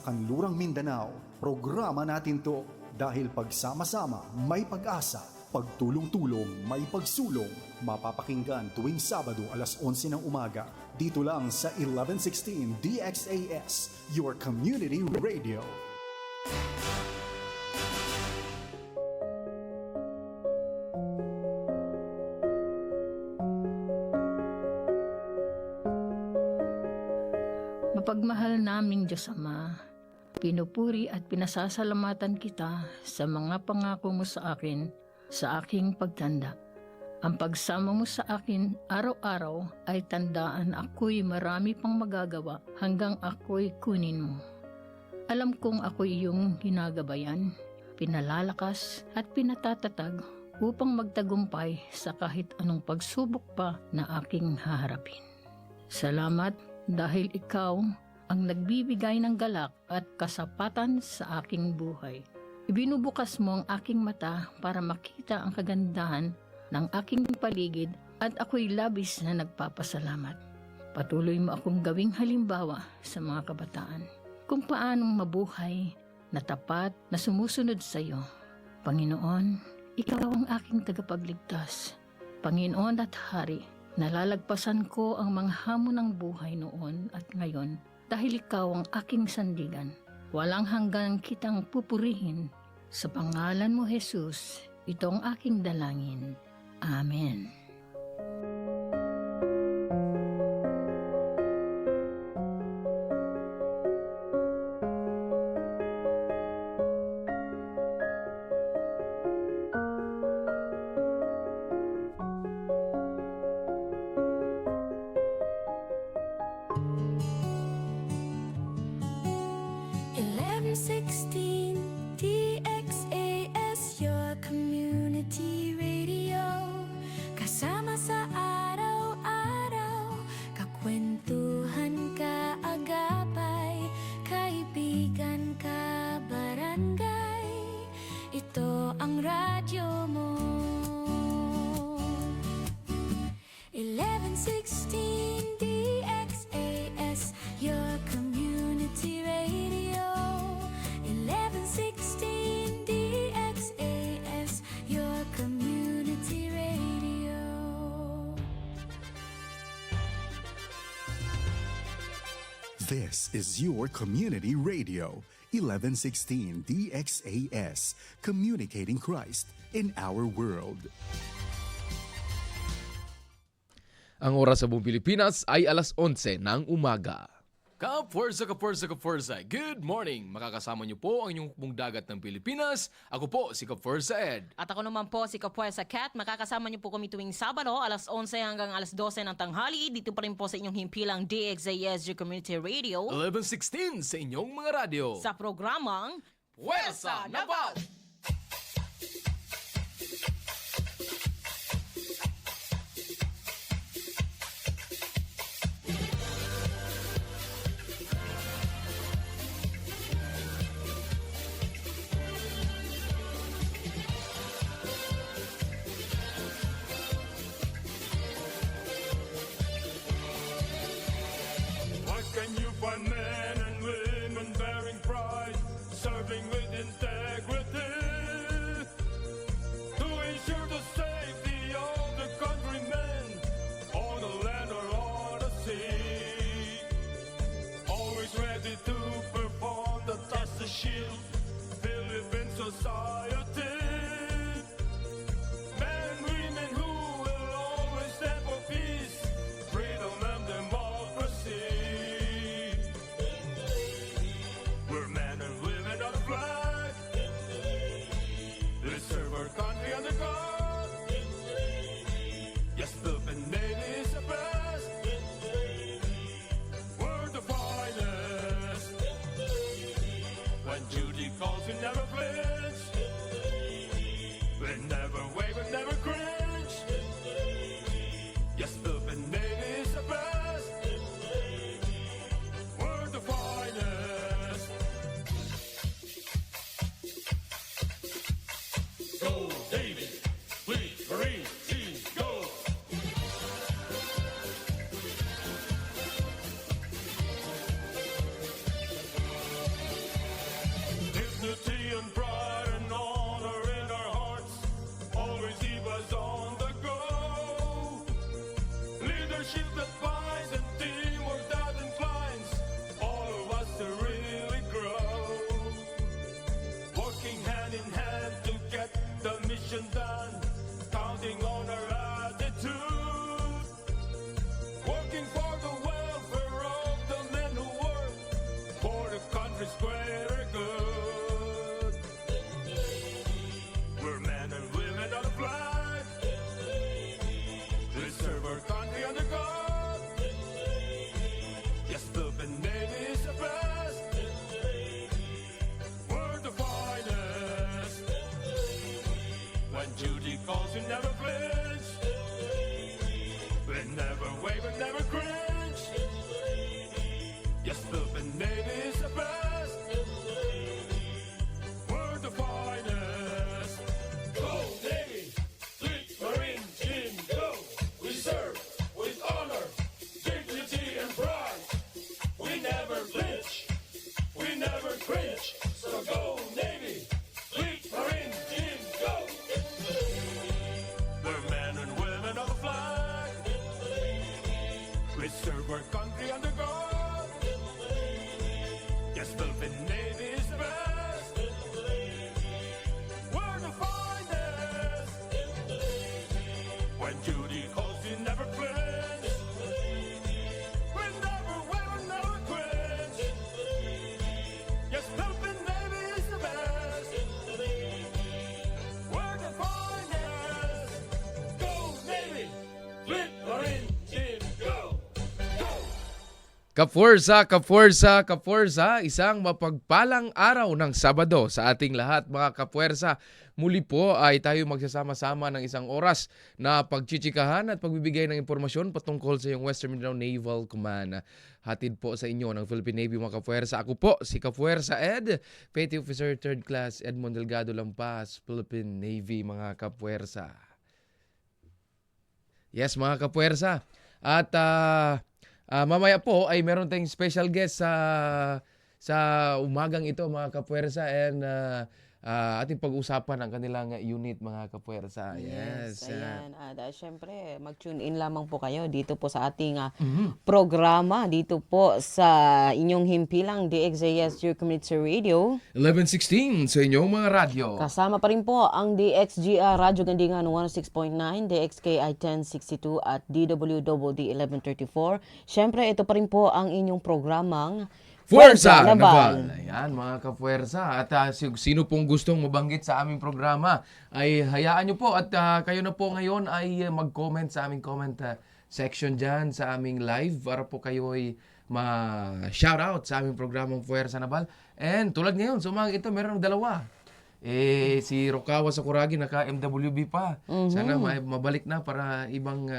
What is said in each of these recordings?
Kanlurang Mindanao, programa natin to dahil pagsama-sama may pag-asa, pagtulong-tulong may pagsulong. Mapapakinggan tuwing Sabado alas 11 ng umaga dito lang sa 1116 DXAS, your community radio. Mapagmahal naming Diyos Ama, pinupuri at pinasasalamatan kita sa mga pangako mo sa akin sa aking pagtanda. Ang pagsama mo sa akin araw-araw ay tandaan ako'y marami pang magagawa hanggang ako'y kunin mo. Alam kong ako'y iyong ginagabayan, pinalalakas at pinatatatag upang magtagumpay sa kahit anong pagsubok pa na aking haharapin. Salamat dahil ikaw ang nagbibigay ng galak at kasapatan sa aking buhay. Ibinubukas mo ang aking mata para makita ang kagandahan ng aking paligid at ako'y labis na nagpapasalamat. Patuloy mo akong gawing halimbawa sa mga kabataan kung paanong mabuhay na tapat na sumusunod sa iyo. Panginoon, ikaw ang aking tagapagligtas. Panginoon at Hari, nalalagpasan ko ang mga hamon ng buhay noon at ngayon dahil ikaw ang aking sandigan. Walang hanggang kitang pupurihin. Sa pangalan mo, Jesus, ito ang aking dalangin. Amen. DXAS, your community radio. Kasama sa araw-araw, kakwentuhan, kaagapay, kaibigan, kabarangay. Ito ang radyo mo. 1116 DXAS, your community radio. 1116 DXAS, your community radio. This is your community radio, 1116 DXAS, communicating Christ in our world. Ang oras sa buong Pilipinas ay alas 11 ng umaga. Kapwersa, good morning! Makakasama niyo po ang inyong pong dagat ng Pilipinas. Ako po si Kapwersa Ed. At ako naman po si Kapwersa Kat. Makakasama niyo po kami tuwing Sabado, alas 11 hanggang alas 12 ng tanghali. Dito pa rin po sa inyong himpilang DXAS Community Radio. 1116 sa inyong mga radyo. Sa programang Pwersa Naval! What can you find men and women bearing pride, serving with integrity, to ensure the safety of the countrymen, on the land or on the sea, always ready to perform the task to shield Philippine society. Men, women who will always stand for peace, freedom and democracy. We're men and women of the flag. We serve our country and the God. Yes, Philippine Navy is the best. We're the finest. When duty calls, we never flinch. We never waver, never cringe. Yes, Philippine Navy is the best. We're the finest. Go, Navy! Fleet, Marine, Seas, go! country's greater good. We're men and women on the flag. We serve our country under God. Yes, Philippine Navy is the best. We're the finest. When duty calls, we never flinch. We never waver, never cringe. Yes, Philippine Navy is the best. We're the finest. Go Navy, fleet, marine, team, go. We serve with honor, dignity, and pride. We never flinch, we never cringe. So go Navy, fleet, marine, team, go. We're men and women of the flag. We serve our country under God. Yes, Philippine Navy is the best. We're the finest. When duty calls, you never flinch. We never waver, never cringe. Yes, Philippine Navy is the best. We're the finest. Go Navy, fleet, marine, team, go. Go. Kaforza, kaforza, kaforza, isang mapagpalang araw ng Sabado sa ating lahat mga kapuwersa. Muli po ay tayo magsasama-sama ng isang oras na pagchichikahan at pagbibigay ng impormasyon patungkol sa iyong Western Mindanao Naval Command. Hatid po sa inyo ng Philippine Navy mga kapuwersa. Ako po si Kapuwersa Ed, Petty Officer 3rd Class Edmond Delgado Lampas, Philippine Navy mga kapuwersa. Yes mga kapuwersa. At mamaya po ay meron tayong special guest sa umagang ito mga kapuwersa, and ating pag-usapan ang kanilang unit mga kapuwersa. Yes. Ayan. At syempre, mag-tune in lamang po kayo dito po sa ating programa, dito po sa inyong himpilang DXJS Your Community Radio. 11:16 sa inyong mga radyo. Kasama pa rin po ang DXGR Radyo Gandingan 106.9, DXKI 1062 at DWDD 1134. Syempre, ito pa rin po ang inyong programang Fuerza Naval. Naval. Ayan mga kapuwersa. At sino pong gustong mabanggit sa aming programa ay hayaan nyo po. At kayo na po ngayon ay mag-comment sa aming comment section dyan sa aming live para po kayo ay ma-shoutout sa aming programang Fuerza Naval. And tulad ngayon, sa umaga ito, meron dalawa. Si Rokawa Sakuragi naka-MWB pa. Sana mabalik na para ibang...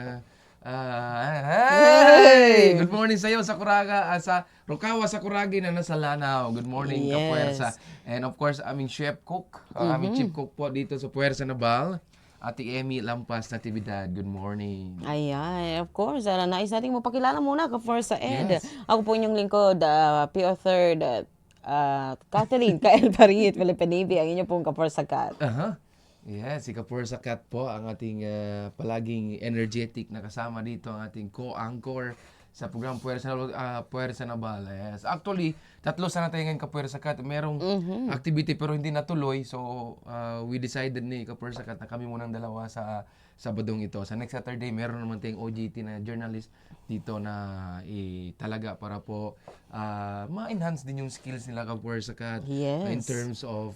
hey! Good morning sa iyo, Sakuraga, sa Rokawa Sakuragi na nasa Lanao. Good morning, Yes. Kapuwersa. And of course, aming chef cook, aming chief cook po dito sa Fuerza Naval, Ate Emmy Lampas Natividad. Good morning. Ayan, of course. Nais natin mapakilala muna ka first sa Ed. Yes. Ako po inyong lingkod, PO3rd Kathleen Kael Parit, Philippine Navy, ang inyong pong ka-first sa Kat. Yes, si Kapuwersa Kat po, ang ating palaging energetic na kasama dito, ang ating co-anchor sa program Fuerza Naval. Yes. Actually, tatlo sana tayo ngayon Kapuwersa Kat. Merong activity pero hindi natuloy. So, we decided ni Kapuwersa Kat na kami munang dalawa sa Sabadong ito. Sa next Saturday, meron naman tayong OJT na journalist dito na talaga para po ma-enhance din yung skills nila Kapuwersa Kat Yes. in terms of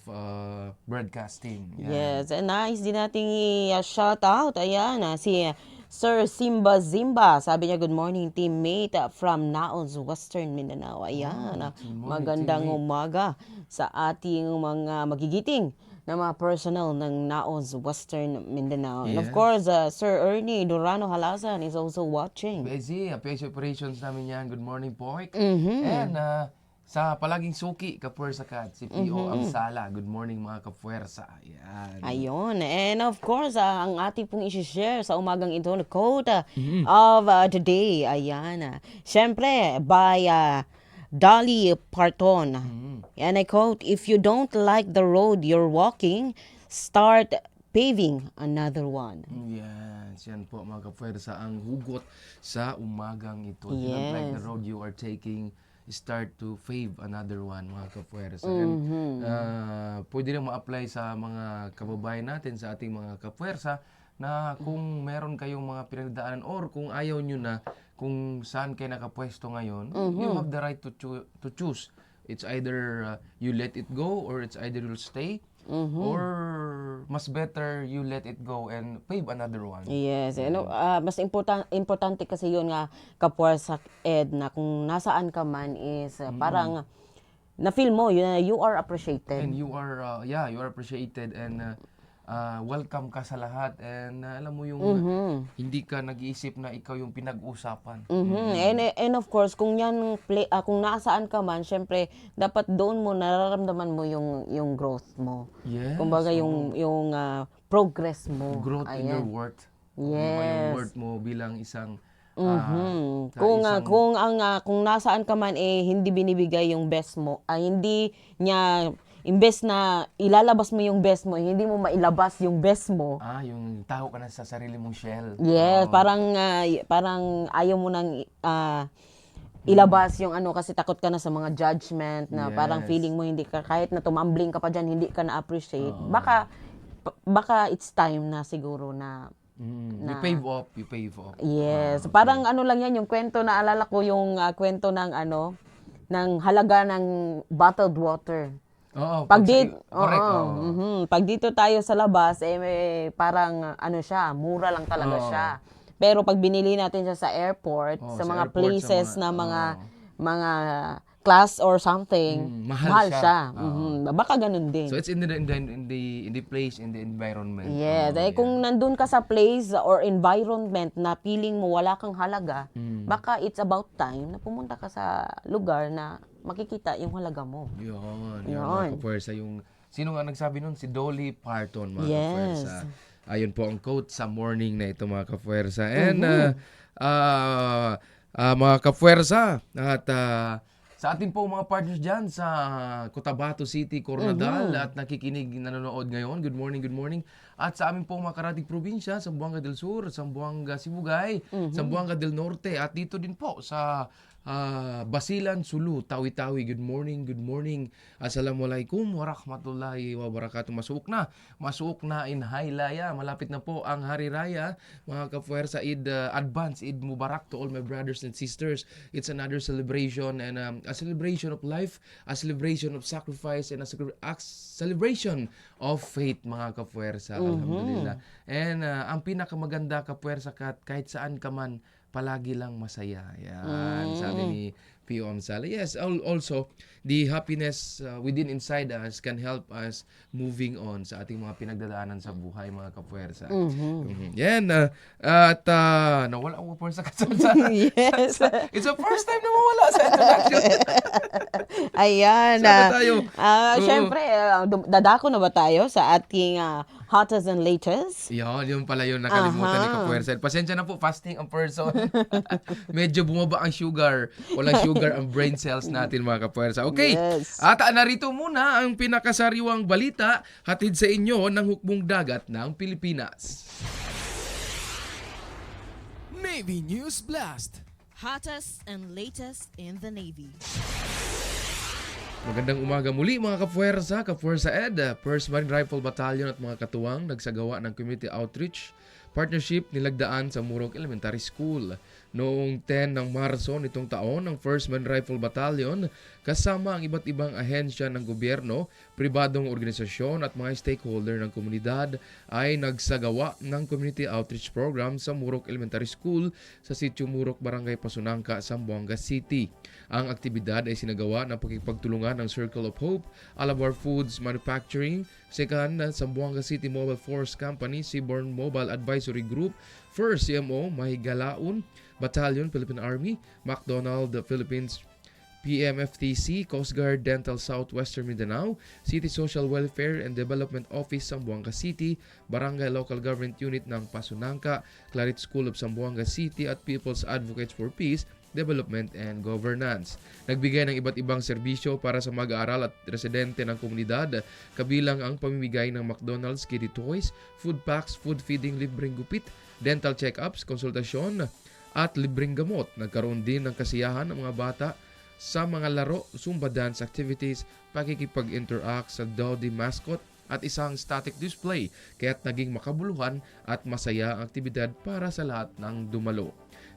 broadcasting. Yan. Yes, and nice din nating i-shout out. Ayan, si Sir Simba Zimba. Sabi niya, good morning, teammate from Naons, Western Mindanao. Ayan, magandang umaga sa ating mga magigiting na mga personnel ng Naons, Western Mindanao. And of Yes. course, Sir Ernie Durano Halasan is also watching. Busy, PH operations namin yan. Good morning po. And sa palaging suki, Kapuwersa Kat, si P.O. Amsala. Good morning mga Kapuwersa. Yan. Ayun. And of course, ang ating pong isi-share sa umagang ito, the quote of the day. Ayan. Siyempre, by Dolly Parton. And I quote, if you don't like the road you're walking, start paving another one. Yes, yan po mga Kapuwersa. Ang hugot sa umagang ito. If you don't like the Yes. road you are taking, start to pave another one mga Kapuwersa. And pwede rin ma-apply sa mga kababayan natin, sa ating mga Kapuwersa, na kung meron kayong mga pinagdaanan or kung ayaw nyo na kung saan kayo nakapwesto ngayon, you have the right to choose It's either you let it go or it's either you'll stay or mas better you let it go and pave another one. Yes, mas importante kasi yun nga kapwa Ed na kung nasaan ka man is parang na-feel mo you are appreciated. And you are you are appreciated and welcome ka sa lahat and alam mo yung hindi ka nag-iisip na ikaw yung pinag-usapan. And of course, kung kung nasaan ka man, syempre dapat doon mo nararamdaman mo yung growth mo. Yes. Kumbaga yung progress mo. Growth in your worth. Yes. Yung worth mo bilang isang Kung nasaan ka man hindi binibigay yung best mo, hindi niya imbes na ilalabas mo yung best mo, hindi mo mailabas yung best mo. yung taho ka na sa sarili mong shell. Yes, parang ayaw mo nang ilabas yung kasi takot ka na sa mga judgment na parang Yes. feeling mo hindi ka kahit na tumambling ka pa diyan hindi ka na appreciate. Baka it's time na siguro na You pave up. yes, parang lang yan yung kwento na alala ko yung kwento ng ng halaga ng bottled water. Oo, Pag correct. pag dito tayo sa labas parang siya, mura lang talaga Oo. siya. Pero pag binili natin siya sa airport, Oo, sa sa mga airport, places sa na mga- mga class or something, mahal siya. Baka ganun din. So it's in the place, in the environment. Yes, kung nandun ka sa place or environment na feeling mo wala kang halaga, baka it's about time na pumunta ka sa lugar na makikita yung halaga mo. Yun, Yun. mga kapwersa. Sino nga nagsabi nun? Si Dolly Parton, mga Yes. kapwersa. Ayun po ang quote sa morning na ito, mga kapwersa. And mga kapwersa, at sa ating po mga partners dyan sa Cotabato City, Coronadal, at nakikinig, nanonood ngayon. Good morning. At sa amin po mga karatig probinsya, Zamboanga del Sur, Zamboanga Sibugay, Zamboanga del Norte, at dito din po sa Basilan, Sulu, Tawi-Tawi. Good morning. Assalamualaikum warahmatullahi wabarakatuh. Masuok na in Hailaya. Malapit na po ang Hari Raya. Mga kapwersa, advance Eid Mubarak to all my brothers and sisters. It's another celebration and a celebration of life, a celebration of sacrifice, and a celebration of faith, mga kapwersa. Alhamdulillah. And ang pinakamaganda, kapwersa, kahit saan ka man, palagi lang masaya. Yan, sabi ni Pio Amsala. Yes, also, the happiness within inside us can help us moving on sa ating mga pinagdadaanan sa buhay, mga kapwersa. Yan, at nawala ako kapwersa Yes. It's the first time na mawala sa introduction. Ayan. Sana tayo. Syempre, dadako na ba tayo sa ating hottest and latest? Yun pala yun. Nakalimutan ni Kapwersa. Pasensya na po, fasting ang person. Medyo bumaba ang sugar. Walang sugar ang brain cells natin, mga Kapwersa. Okay, Yes. at narito muna ang pinakasariwang balita hatid sa inyo ng hukbong dagat ng Pilipinas. Navy News Blast. Hottest and latest in the Navy. Magandang umaga muli, mga Kapwersa Ed, 1st Marine Rifle Battalion at mga katuwang nagsagawa ng community outreach partnership nilagdaan sa Murok Elementary School. Noong 10 ng Marso nitong taon, ang 1st Marine Rifle Battalion kasama ang iba't ibang ahensya ng gobyerno, pribadong organisasyon at mga stakeholder ng komunidad ay nagsagawa ng community outreach program sa Murok Elementary School sa Sitio Murok, Barangay Pasunangka, Zamboanga City. Ang aktibidad ay sinagawa ng pakikipagtulungan ng Circle of Hope, Alabar Foods Manufacturing, Second Zamboanga City Mobile Force Company, Seaborn Mobile Advisory Group, First CMO Mahigalaon Battalion, Philippine Army, McDonald Philippines, PMFTC, Coast Guard Dental Southwestern Mindanao, City Social Welfare and Development Office Zamboanga City, Barangay Local Government Unit ng Pasunangka, Claret School of Zamboanga City at People's Advocates for Peace, Development and Governance. Nagbigay ng iba't ibang serbisyo para sa mag-aaral at residente ng komunidad, kabilang ang pamimigay ng McDonald's kiddie toys, food packs, food feeding, libreng gupit, dental check-ups, konsultasyon at libreng gamot. Nagkaroon din ng kasiyahan ng mga bata sa mga laro, Zumba dance activities, pakikipag-interact sa Dowdy mascot at isang static display, kaya't naging makabuluhan at masaya ang aktibidad para sa lahat ng dumalo.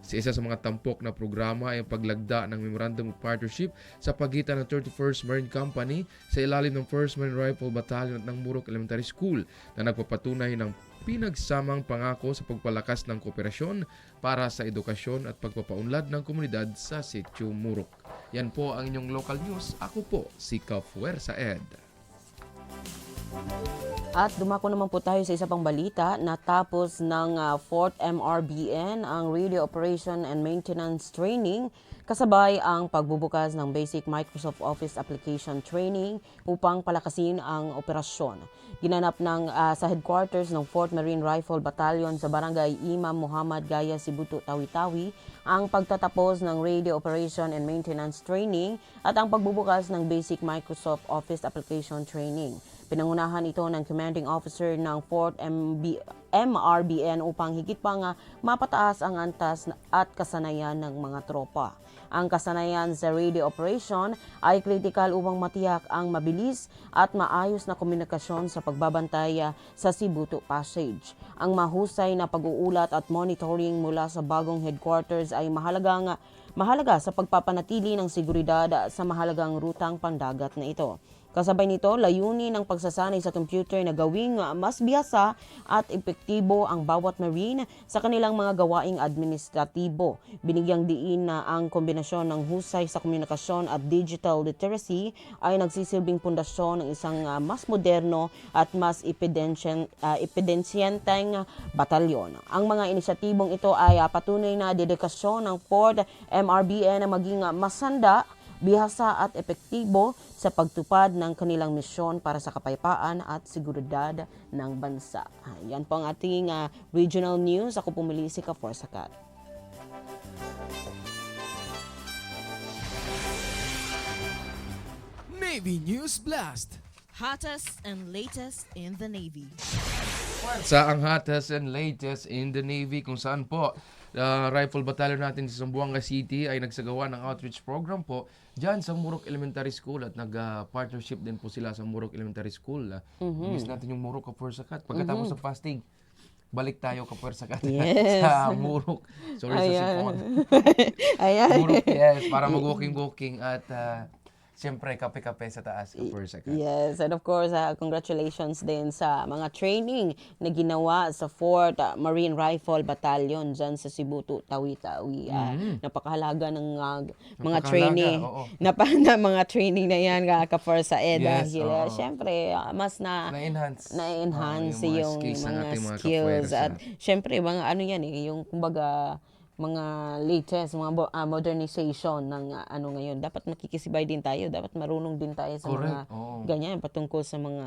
Sa isa sa mga tampok na programa ay ang paglagda ng Memorandum of Partnership sa pagitan ng 31st Marine Company sa ilalim ng 1st Marine Rifle Battalion ng Murok Elementary School na nagpapatunay ng pinagsamang pangako sa pagpalakas ng kooperasyon para sa edukasyon at pagpapaunlad ng komunidad sa Sitio Murok. Yan po ang inyong local news. Ako po si Kafuerza Ed. At dumako naman po tayo sa isa pang balita. Natapos ng 4th MRBN ang Radio Operation and Maintenance Training kasabay ang pagbubukas ng Basic Microsoft Office Application Training upang palakasin ang operasyon. Ginanap sa headquarters ng 4th Marine Rifle Battalion sa Barangay Imam Muhammad Gaya, Sibuto, Tawi-Tawi ang pagtatapos ng Radio Operation and Maintenance Training at ang pagbubukas ng Basic Microsoft Office Application Training. Pinangunahan ito ng commanding officer ng 4th MRBN upang higit pa mapataas ang antas at kasanayan ng mga tropa. Ang kasanayan sa radio operation ay kritikal upang matiyak ang mabilis at maayos na komunikasyon sa pagbabantay sa Sibuto Passage. Ang mahusay na pag-uulat at monitoring mula sa bagong headquarters ay mahalaga sa pagpapanatili ng seguridad sa mahalagang rutang pandagat na ito. Kasabay nito, layunin ng pagsasanay sa computer na gawing mas bihasa at epektibo ang bawat Marine sa kanilang mga gawaing administratibo. Binigyang diin na ang kombinasyon ng husay sa komunikasyon at digital literacy ay nagsisilbing pundasyon ng isang mas moderno at mas epidensyenteng batalyon. Ang mga inisyatibong ito ay patunay na dedikasyon ng 4th MRBN na maging masanda, bihasa at epektibo sa pagtupad ng kanilang misyon para sa kapayapaan at seguridad ng bansa. Yan po ang ating regional news. Ako pumili si Kafuerza Cat. Navy News Blast. Hottest and latest in the Navy. Sa ang hottest and latest in the Navy kung saan po Rifle Battalion natin sa Zamboanga City ay nagsagawa ng outreach program po dyan sa Murok Elementary School at nag-partnership din po sila sa Murok Elementary School. Miss natin yung Murok Kafuerza Cat. Pagkatapos ng fasting, balik tayo Kafuerza Cat sa Murok. Sorry sa sipon. Murok, yes, para mag-walking-walking at siyempre, kape-kape sa taas, Kafuerza Cat. Yes, and of course, congratulations din sa mga training na ginawa sa 4th Marine Rifle Battalion dyan sa Sibuto, Tawi-Tawi. Napakahalaga ng mga training. Mga training na yan, Kafuerza Ed. Yes, dahil, siyempre, mas na-enhance yung mga skills. At siyempre, mga ano yan yung kumbaga, mga latest, mga modernization ng ngayon. Dapat makikisibay din tayo. Dapat marunong din tayo sa mga ganyan, patungkol sa mga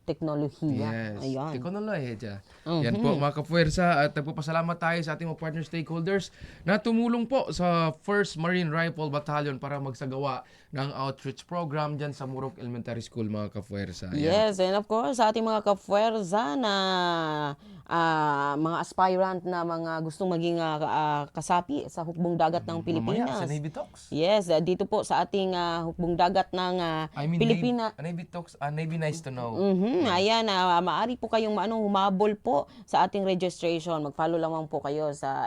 teknolohiya. Yes, Ayan. teknolohiya. Yan po mga Kafuerza at nagpapasalamat tayo sa ating mga partner stakeholders na tumulong po sa 1st Marine Rifle Battalion para magsagawa ng outreach program dyan sa Murok Elementary School mga Kafuerza. Yes, and of course, sa ating mga Kafuerza na mga aspirant na mga gustong maging kasapi sa hukbong dagat ng Pilipinas. Mamaya sa Navy Talks. Yes, dito po sa ating hukbong dagat ng Pilipinas. Navy Talks, Navy Nice to Know. Ayan, maaari po kayong humabol po sa ating registration. Mag-follow lamang po kayo sa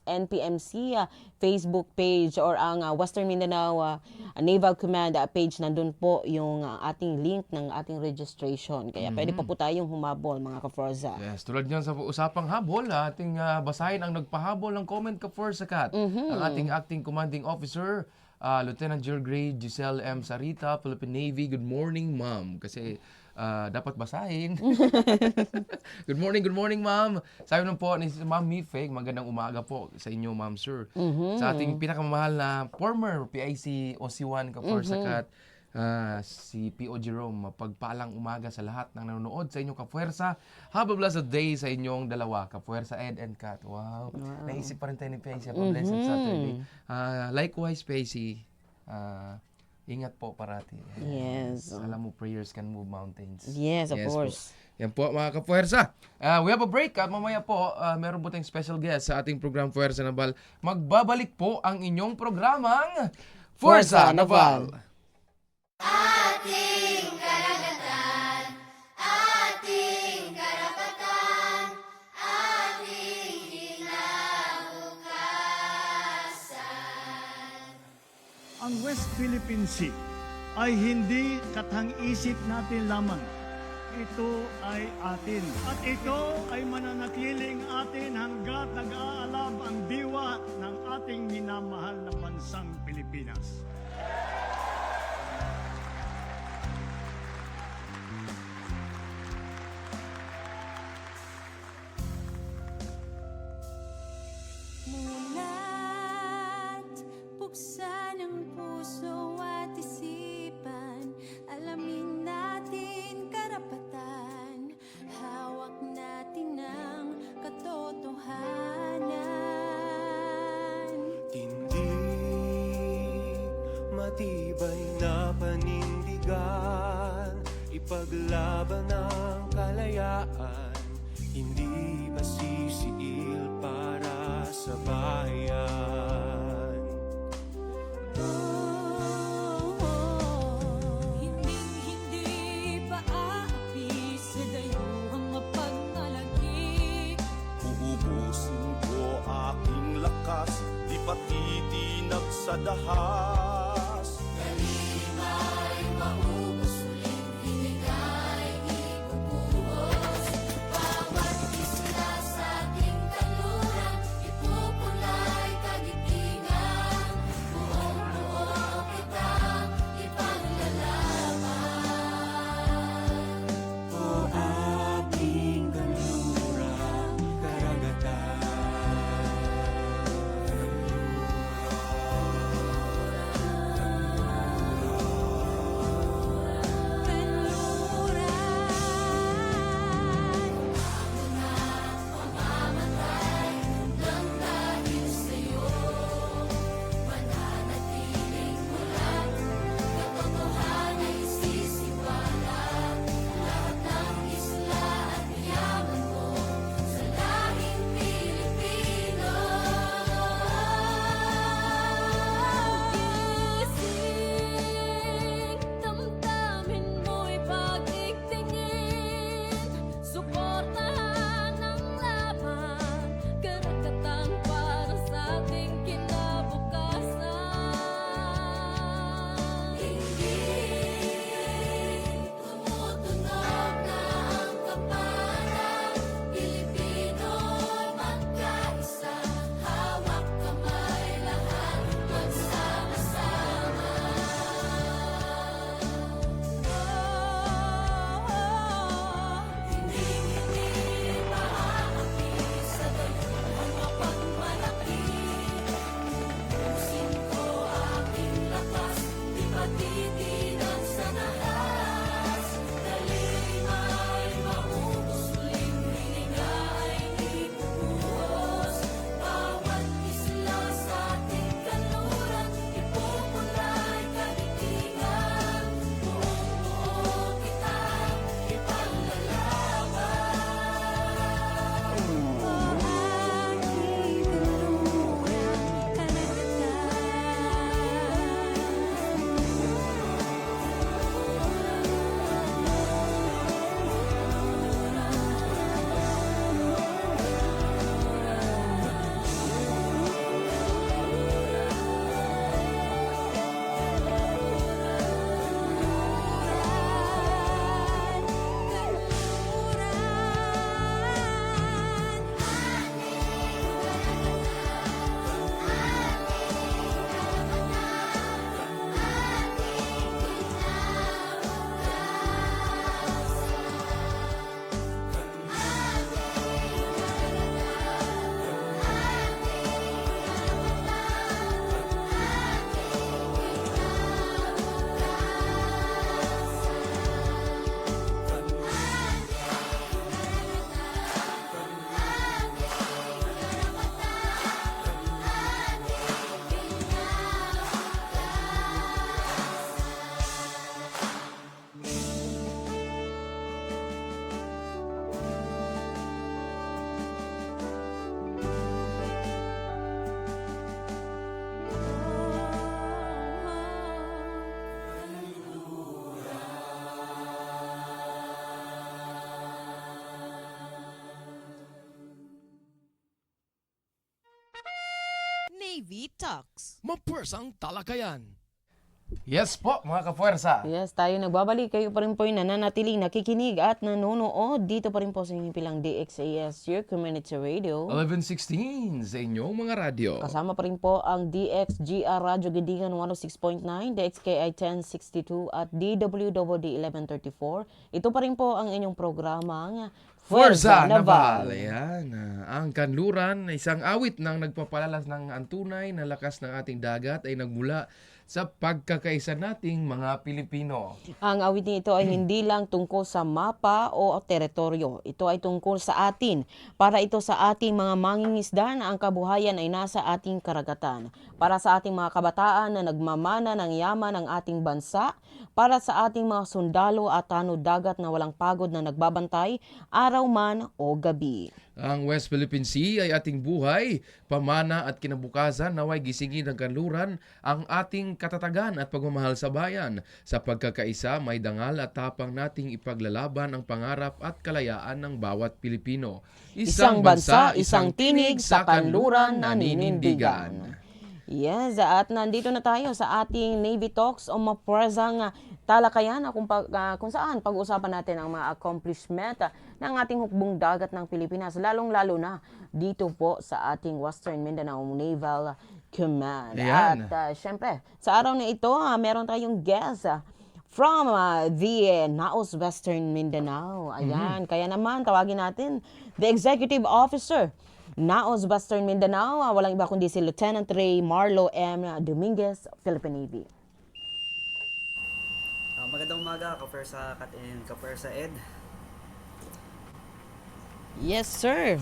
NPMC Facebook page or ang Western Mindanao Naval Command page. Nandun po yung ating link ng ating registration. Kaya pwede pa po tayong humabol, mga Kafuerza. Yes, tulad niyan sa usapang habol, ating basahin ang nagpahabol ng comment Kafuerza Cat. Ang ating acting commanding officer, Lieutenant General Grade Giselle M. Sarita, Philippine Navy. Good morning, ma'am. Kasi dapat basahin. Good morning, ma'am. Sabi lang po ni Ma'am Mifeg, magandang umaga po sa inyo, ma'am, sir. Sa ating pinakamamahal na former PIC OC1 Kafuerza Cat, si P.O. Jerome, pagpalang umaga sa lahat ng nanonood sa inyong Kafuerza. Have a blessed day sa inyong dalawa, Kafuerza Ed and Cat. Wow. Naisip pa rin tayo ni PIC. Have a blessed Saturday. Likewise, PIC, ingat po parati. Yes. Alam mo, prayers can move mountains. Yes, of course. Po. Yan po mga Kafuerza. We have a break at mamaya po meron po tayong special guest sa ating program Fuerza Naval. Magbabalik po ang inyong programang Fuerza Naval. Ating karagatan, ating karapatan, ating kinabukasan. Ang West Philippine Sea ay hindi katang-isip natin lamang. Ito ay atin. At ito ay mananatiling atin hanggat nag-aalab ang diwa ng ating minamahal na bansang Pilipinas. Mulat, buksan ang puso at isipan. Alamin natin karapatan. Hawak natin ang katotohanan. Tindig, matibay na panindigan, ipaglaban ang kalayaan, hindi masisiil para sa bayan. Hindi pa aapi sa dayuhang mapagmalaki. Uubusin ko aking lakas, di patitinag sa dahas. Kalimay maubos, uling hinigay ibubuhos. Bawat isla sa ating kanluran, ipupulay kagitingan. Buong-buo kitang ipaglalaban. O aking kanlurang karagatan. Navy Talks. Mapuwersang talakayan. Yes po, mga kapuwersa. Yes, tayo nagbabalik. Kayo pa rin po yung nananatiling nakikinig at nanonood dito pa rin po sa inyong pilang DXAS, your community radio. 11:16 sa inyong mga radyo. Kasama pa rin po ang DXGR Radyo Gidingan 106.9, DXKI 1062 at DWWD 1134. Ito pa rin po ang inyong programang Fuerza Naval. Ayan. Ang kanluran, isang awit ng nagpapalalas ng antunay na lakas ng ating dagat ay nagmula sa pagkakaisa nating mga Pilipino. Ang awit nito ay hindi lang tungkol sa mapa o teritoryo. Ito ay tungkol sa atin. Para ito sa ating mga mangingisda na ang kabuhayan ay nasa ating karagatan. Para sa ating mga kabataan na nagmamana ng yaman ng ating bansa. Para sa ating mga sundalo at tanod dagat na walang pagod na nagbabantay, araw man o gabi. Ang West Philippine Sea ay ating buhay, pamana at kinabukasan naway gisingin ng kanluran ang ating katatagan at pagmamahal sa bayan. Sa pagkakaisa, may dangal at tapang nating ipaglalaban ang pangarap at kalayaan ng bawat Pilipino. Isang bansa, isang tinig sa kanluran na ninindigan. Yes, at nandito na tayo sa ating Navy Talks o mapuwersang talakayan kung saan pag-uusapan natin ang mga accomplishment ng ating hukbong dagat ng Pilipinas, lalong-lalo na dito po sa ating Western Mindanao Naval Command. Ayan. At syempre, sa araw na ito, meron tayong guest from the Naos Western Mindanao. Ayan, kaya naman tawagin natin the Executive Officer Naos Western Mindanao, walang iba kundi si Lieutenant Ray Marlo M. Dominguez, Philippine Navy. Magandang umaga, Kapersa Kat and Kapersa Ed. Yes, sir.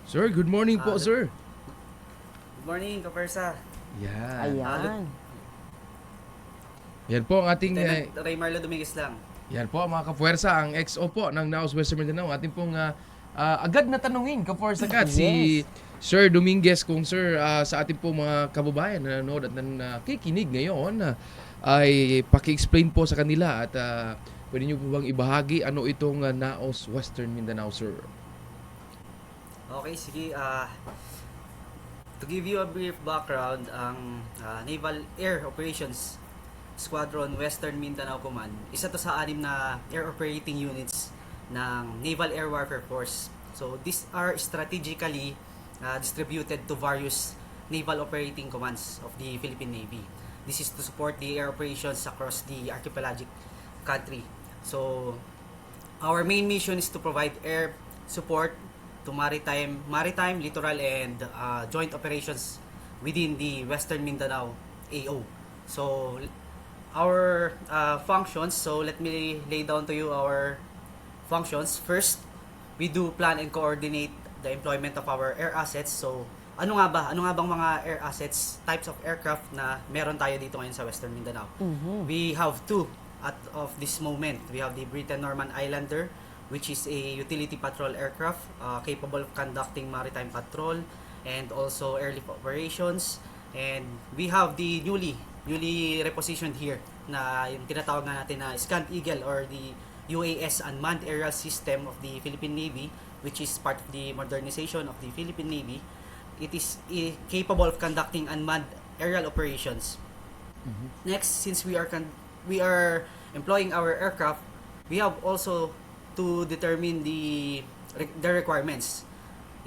Sir, good morning po, sir. Good morning, Kapersa. Yan. Ayan. Yan po ang ating... Lieutenant Ray Marlo Dominguez lang. Yan po mga kapuwersa, ang XO po ng Naos Western Mindanao. Ating pong agad na tanungin, kapuwersa Kat, si Sir Dominguez, kung sir sa ating po mga kababayan na nanonood at nakikinig ngayon, ay paki-explain po sa kanila at pwede nyo po bang ibahagi ano itong Naos Western Mindanao, sir? Okay, sige. To give you a brief background, ang Naval Air Operations Squadron Western Mindanao Command, isa to sa 6 na air operating units ng Naval Air Warfare Force. So these are strategically distributed to various naval operating commands of the Philippine Navy. This is to support the air operations across the archipelagic country. So our main mission is to provide air support to maritime, littoral and joint operations within the Western Mindanao AO. So our functions, so let me lay down to you our functions. First, we do plan and coordinate the employment of our air assets. So ano nga bang mga air assets, types of aircraft na meron tayo dito ngayon sa Western Mindanao? We have 2 of this moment. We have the Britain Norman Islander, which is a utility patrol aircraft capable of conducting maritime patrol and also airlift operations. And we have the newly repositioned here na yung tinatawag na natin na Scant Eagle or the UAS Unmanned Aerial System of the Philippine Navy, which is part of the modernization of the Philippine Navy. It is capable of conducting unmanned aerial operations. Next, since we are employing our aircraft, we have also to determine the requirements,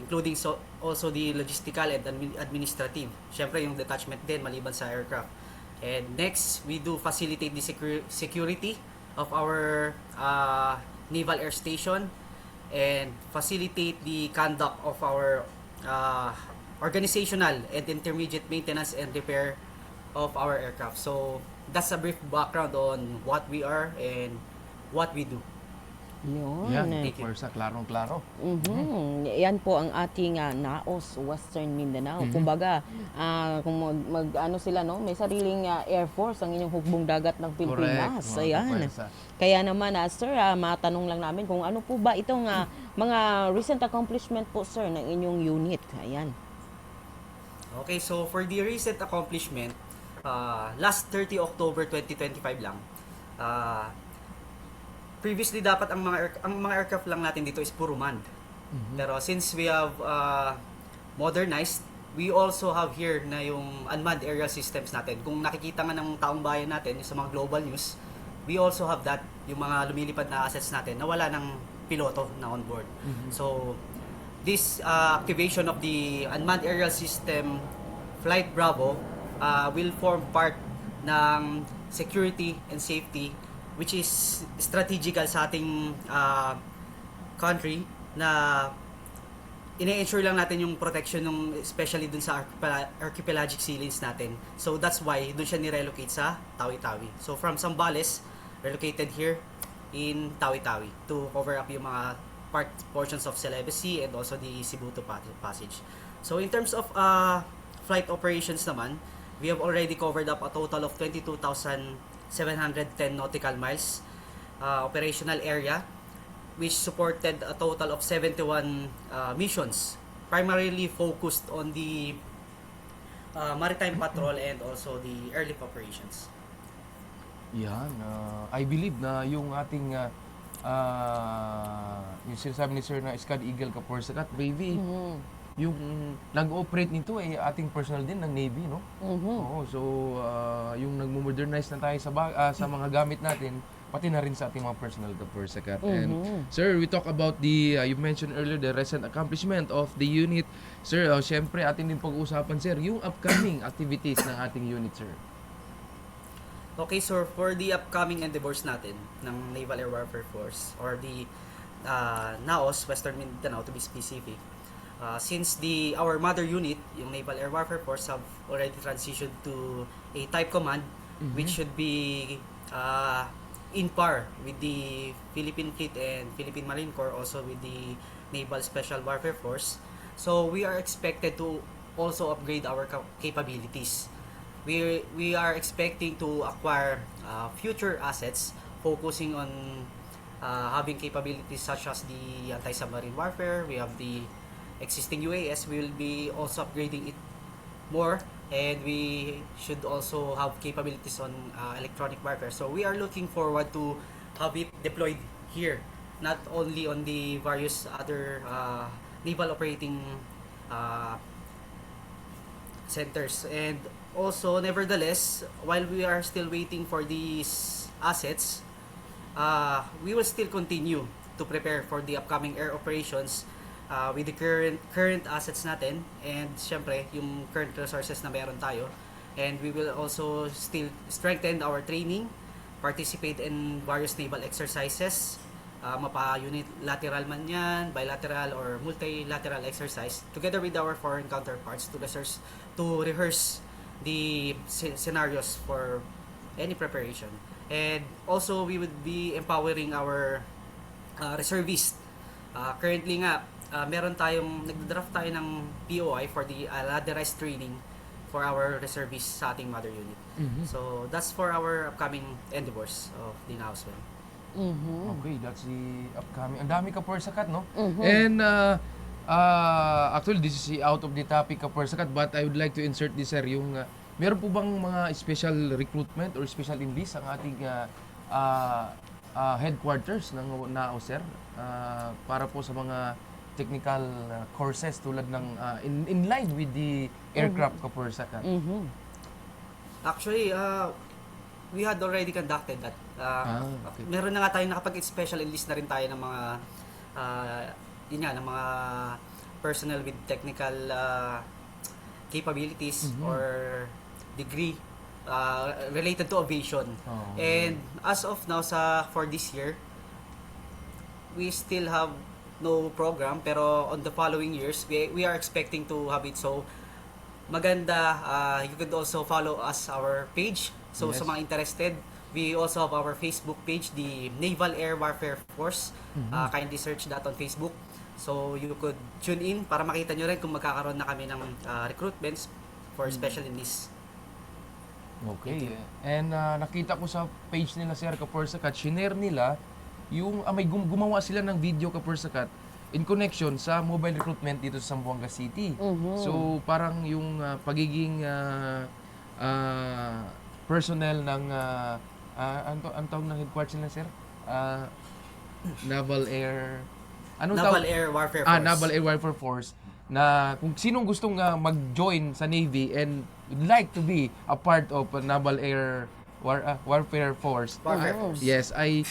including also the logistical and administrative. Syempre yung detachment din maliban sa aircraft. And next, we do facilitate the security of our naval air station and facilitate the conduct of our organizational and intermediate maintenance and repair of our aircraft. So that's a brief background on what we are and what we do. Yun. Yan, kapuwersa, klarong-klaro. Yan po ang ating Naos Western Mindanao. Kumbaga, kung ano sila, no, may sariling Air Force ang inyong hukbong dagat ng Pilipinas. Correct, mga Ayan. kapuwersa. Kaya naman, sir, matanong lang namin kung ano po ba itong mga recent accomplishment po, sir, ng inyong unit. Ayan. Okay, so for the recent accomplishment, last 30 October 2025 lang, previously dapat ang mga aircraft lang natin dito is puro manned. Pero since we have modernized we also have here na yung unmanned aerial systems natin. Kung nakikita nga ng taong bayan natin yung sa mga global news, we also have that, yung mga lumilipad na assets natin na wala ng piloto na on board. So, this activation of the unmanned aerial system Flight Bravo will form part ng security and safety, which is strategical sa ating country, na ine-ensure lang natin yung protection ng, especially dun sa archipelagic sea lanes natin. So that's why dun siya nirelocate sa Tawi-Tawi. So from Zambales, relocated here in Tawi-Tawi to cover up yung mga portions of Celebes Sea and also the Cebu Passage. So in terms of flight operations naman, we have already covered up a total of 22,710 nautical miles operational area, which supported a total of 71 missions, primarily focused on the maritime patrol and also the airlift operations. Yan. I believe na yung ating yung sinasabi ni Sir na Scad Eagle Kaporsakat, maybe yung nag-operate nito ay ating personal din ng Navy, no? Oo, so yung nagmo-modernize na tayo sa mga gamit natin, pati na rin sa ating mga personal Kaporsakat. And Sir, we talk about the you mentioned earlier the recent accomplishment of the unit. Sir, syempre atin din pag-uusapan, sir, yung upcoming activities ng ating unit, sir. Okay, so for the upcoming endeavors natin ng Naval Air Warfare Force or the NAOS, Western Mindanao to be specific, since our mother unit, yung Naval Air Warfare Force, have already transitioned to a type command which should be in par with the Philippine Fleet and Philippine Marine Corps, also with the Naval Special Warfare Force. So we are expected to also upgrade our capabilities. We are expecting to acquire future assets focusing on having capabilities such as the anti-submarine warfare. We have the existing UAS. We will be also upgrading it more, and we should also have capabilities on electronic warfare. So we are looking forward to have it deployed here, not only on the various other naval operating centers. And also, nevertheless, while we are still waiting for these assets, we will still continue to prepare for the upcoming air operations with the current assets natin, and syempre yung current resources na meron tayo. And we will also still strengthen our training, participate in various naval exercises, mapa-unilateral man yan, bilateral or multilateral exercise, together with our foreign counterparts to rehearse the scenarios for any preparation. And also we would be empowering our reservists. Currently nga, nagdraft tayo ng POI for the ladderized training for our reservists sa ating mother unit. So that's for our upcoming endeavors of the NAOS. Okay, that's the upcoming. Ang dami Kaporsakat, no? And actually, this is out of the topic Kaporsakat, but I would like to insert this, sir, yung meron po bang mga special recruitment or special enlist ang ating headquarters ng NAOS, sir, para po sa mga technical courses tulad ng in line with the aircraft Kaporsakat? Actually, we had already conducted that. Okay. Meron na nga tayo nakapag-special enlist na rin tayo ng mga ng mga personnel with technical capabilities or degree related to aviation. And as of now, for this year, we still have no program, pero on the following years, we are expecting to have it. So maganda, you could also follow us, our page. So sa mga interested, we also have our Facebook page, the Naval Air Warfare Force. Kindly search that on Facebook. So you could tune in para makita nyo rin kung magkakaroon na kami ng recruitments for special enlists. Okay. And nakita ko sa page nila, Sir Kaporsakat, shinare nila yung may gumawa sila ng video Kaporsakat in connection sa mobile recruitment dito sa Zamboanga City. So parang yung pagiging personnel ng ang tawag ng headquarters nila, sir? Naval Air Warfare Force. Naval Air Warfare Force. na kung sinong gustong mag-join sa Navy and would like to be a part of a Naval Air Warfare Force. Warfare Force. Yes, ay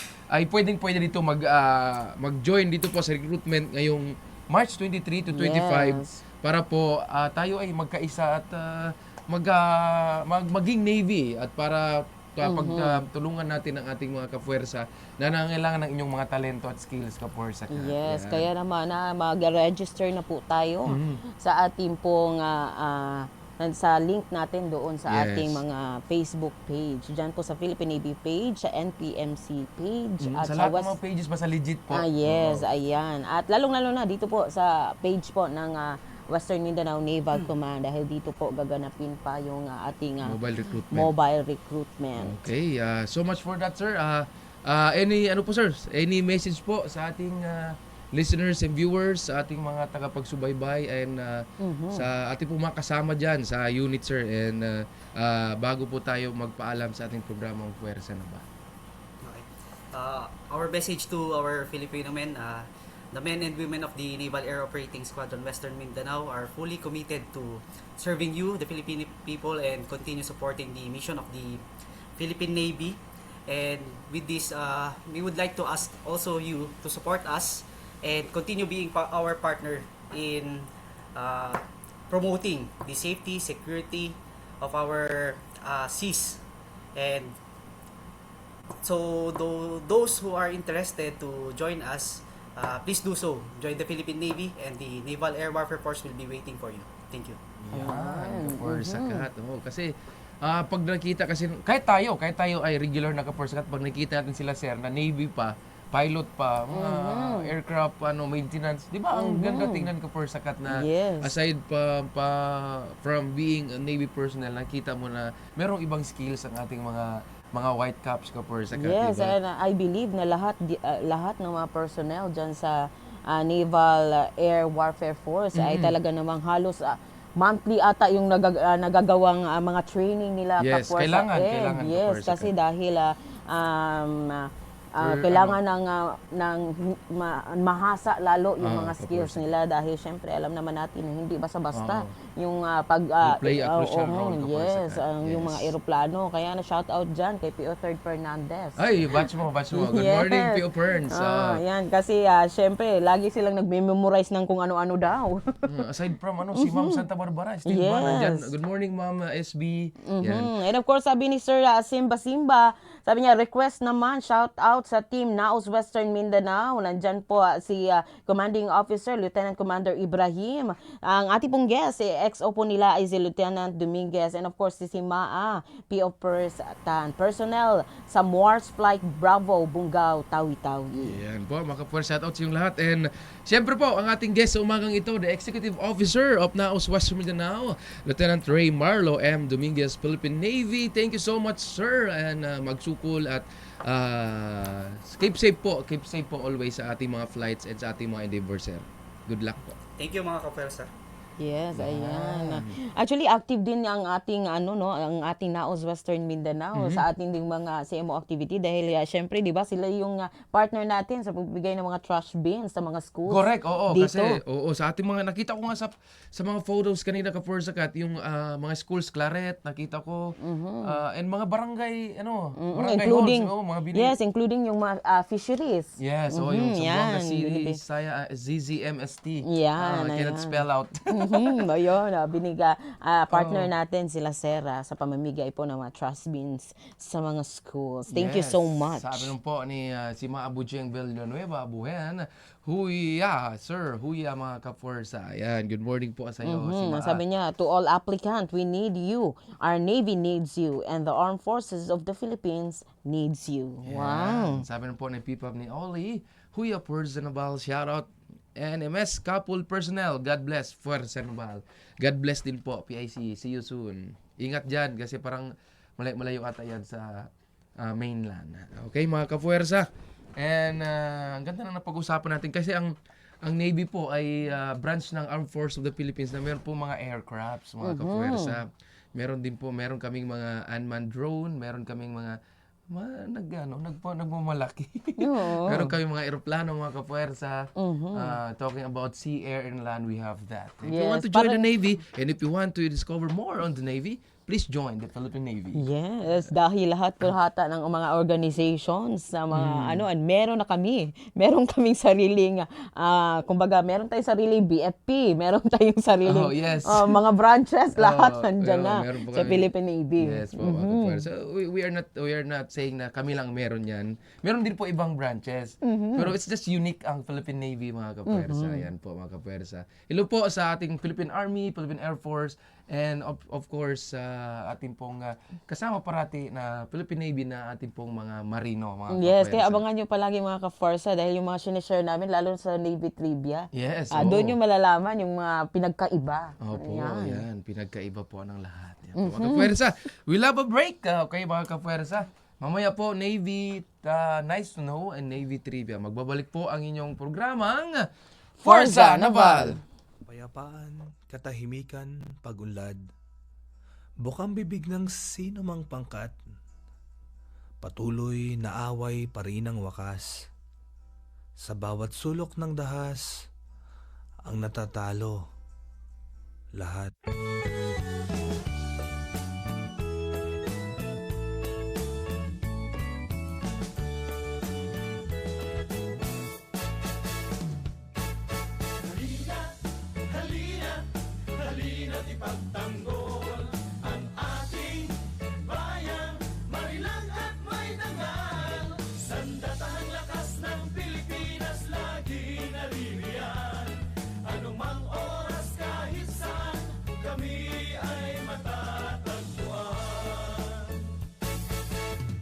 pwede dito mag-join dito po sa recruitment ngayong March 23 to 25 Yes. para po tayo ay magkaisa at maging Navy at para pagtulungan natin ang ating mga kapuwersa na nangangailangan ng inyong mga talento at skills, kapuwersa. Yes, kaya naman mag-register na po tayo sa ating pong sa link natin doon sa Yes. ating mga Facebook page. Diyan po sa Philippine Navy page, sa NPMC page, at Sa lahat ng mga pages, basta legit po. yes, ayan. At lalong-lalo na dito po sa page po ng Western Mindanao Naval Command dahil dito po gaganapin pa yung ating Mobile recruitment. mobile recruitment. Okay, so much for that, sir. Any message po sa ating listeners and viewers, sa ating mga tagapagsubaybay and sa ating po mga kasama dyan sa unit, sir, and bago po tayo magpaalam sa ating programang Puwersa na ba? Okay. Our message to our Filipino men, the men and women of the Naval Air Operating Squadron Western Mindanao are fully committed to serving you, the Filipino people, and continue supporting the mission of the Philippine Navy. And with this, we would like to ask also you to support us and continue being our partner in promoting the safety, security of our seas. And so those who are interested to join us, please do so. Join the Philippine Navy, and the Naval Air Warfare Force will be waiting for you. Thank you. Yan, kapuwersa kat. Kasi pag nakita kasi, kahit tayo ay regular na kapuwersa kat, pag nakita natin sila, sir, na Navy pa, pilot pa, mga aircraft maintenance, di ba ang ganda tingnan kapuwersa kat na Yes. aside from being a Navy personnel, nakita mo na merong ibang skills ang ating mga white caps kapuwersa kat. Yes, diba? and I believe na lahat ng mga personnel dyan sa Naval Air Warfare Force ay talaga namang halos monthly ata yung nagagawang mga training nila. Yes, Kapuwersa. kailangan Yes, kapuwersa kasi kat. dahil kailangan ng mahasa lalo yung mga skills kapuwersa. nila dahil syempre alam naman natin hindi basta-basta yung play a crucial role, kapuwersa yes, kat. yung Yes. mga eroplano. Kaya na shout out dyan kay P.O. Third Fernandez. Ay, batch mo. Good Yes. morning, P.O. Perns. Yan, kasi syempre, lagi silang nagme-memorize ng kung ano-ano daw. Aside from si Ma'am Santa Barbara, still ba Yes. nandyan? Good morning, Ma'am SB. Yan. And of course, sabi ni Sir Simba, sabi niya, request naman, shout out sa Team Naos Western Mindanao. Nandyan po si Commanding Officer, Lieutenant Commander Ibrahim. Ang ating pong guest, XO po nila ay si Lieutenant Dominguez. And of course, si Maa, P.O. Personnel sa Mars Flight Bravo, Bungaw, Tawi-Tawi. Yan po, maka-shout out sa yung lahat. And siyempre po, ang ating guest sa umagang ito, the Executive Officer of Naos Western Mindanao, Lieutenant Ray Marlo M. Dominguez, Philippine Navy. Thank you so much, sir. And magsukol at keep safe po always sa ating mga flights and sa ating mga endeavors, sir. Good luck po. Thank you, mga kapuwersa. Yes, ayan. Actually, active din ang ating ang ating Naos Western Mindanao sa ating ding mga CMO activity dahil syempre, 'di ba, sila yung partner natin sa pagbibigay ng mga trash bins sa mga schools. Correct, oo. Dito. Kasi, sa ating mga, nakita ko nga sa mga photos kanina kapuwersa kat, yung mga schools, Claret, nakita ko, and mga barangay, barangay including halls, mga yes, including yung mga fisheries. Yes, yung Zamboanga yan, City, ZZMST. Yan, Cannot ayan. spell out. Ayun, partner natin sila Sera sa pamamigay po ng mga trash bins sa mga schools. Thank you Yes. so much. Sabi nun po ni si Ma Abucheng Villanueva, Buhen, huya, sir, huya mga kapuwersa. Ayan, good morning po sa iyo, si Ma. Sabi niya, to all applicant, we need you. Our Navy needs you. And the Armed Forces of the Philippines needs you. Wow. Yan. Sabi nun po ni Pipap ni Oli, huya personal, shout out. NMS couple personnel, God bless, Fuerza Naval. God bless din po, PIC. See you soon. Ingat dyan kasi parang malayo ata yan sa mainland. Okay, mga kapuwersa. And ang ganda na napag-usapan natin kasi ang Navy po ay branch ng Armed Force of the Philippines na meron po mga aircrafts, mga kapuwersa. Meron kaming mga unmanned drone, meron kaming mga nagmamalaki. Oo. Meron kami mga eroplano, mga kapuwersa. Talking about sea, air, and land, we have that. If you want Yes, to join the parang- Navy, and if you want to discover more on the Navy, please join the Philippine Navy. Yes, dahil lahat po hata ng mga organizations na mga and meron kaming sariling kumbaga meron tayong sariling BFP, meron tayong sariling Oh, yes. mga branches, lahat Oh, nandiyan na meron po sa kami. Philippine Navy. Yes po, mga kapuwersa. We are not saying na kami lang meron yan. Meron din po ibang branches. Pero it's just unique ang Philippine Navy, mga kapuwersa. Yan po, mga kapuwersa. Hello po sa ating Philippine Army, Philippine Air Force, and of course, ating pong kasama parati na Philippine Navy na ating pong mga marino, mga Yes, kapuwersa. kaya abangan nyo palagi mga ka-Forza dahil yung mga sinishare namin, lalo sa Navy Trivia. Yes, Doon yung malalaman yung mga pinagkaiba. Opo, Ayan. yan. Pinagkaiba po ng lahat. Yan po, mga kapuwersa. We'll have a break, okay, mga kapuwersa. Mamaya po, Navy Nice to Know and Navy Trivia. Magbabalik po ang inyong programang Forza Naval! Kapayapaan, katahimikan, pagunlad, bukang bibig ng sino mang pangkat, patuloy na away pa rin ang wakas. Sa bawat sulok ng dahas, ang natatalo, lahat.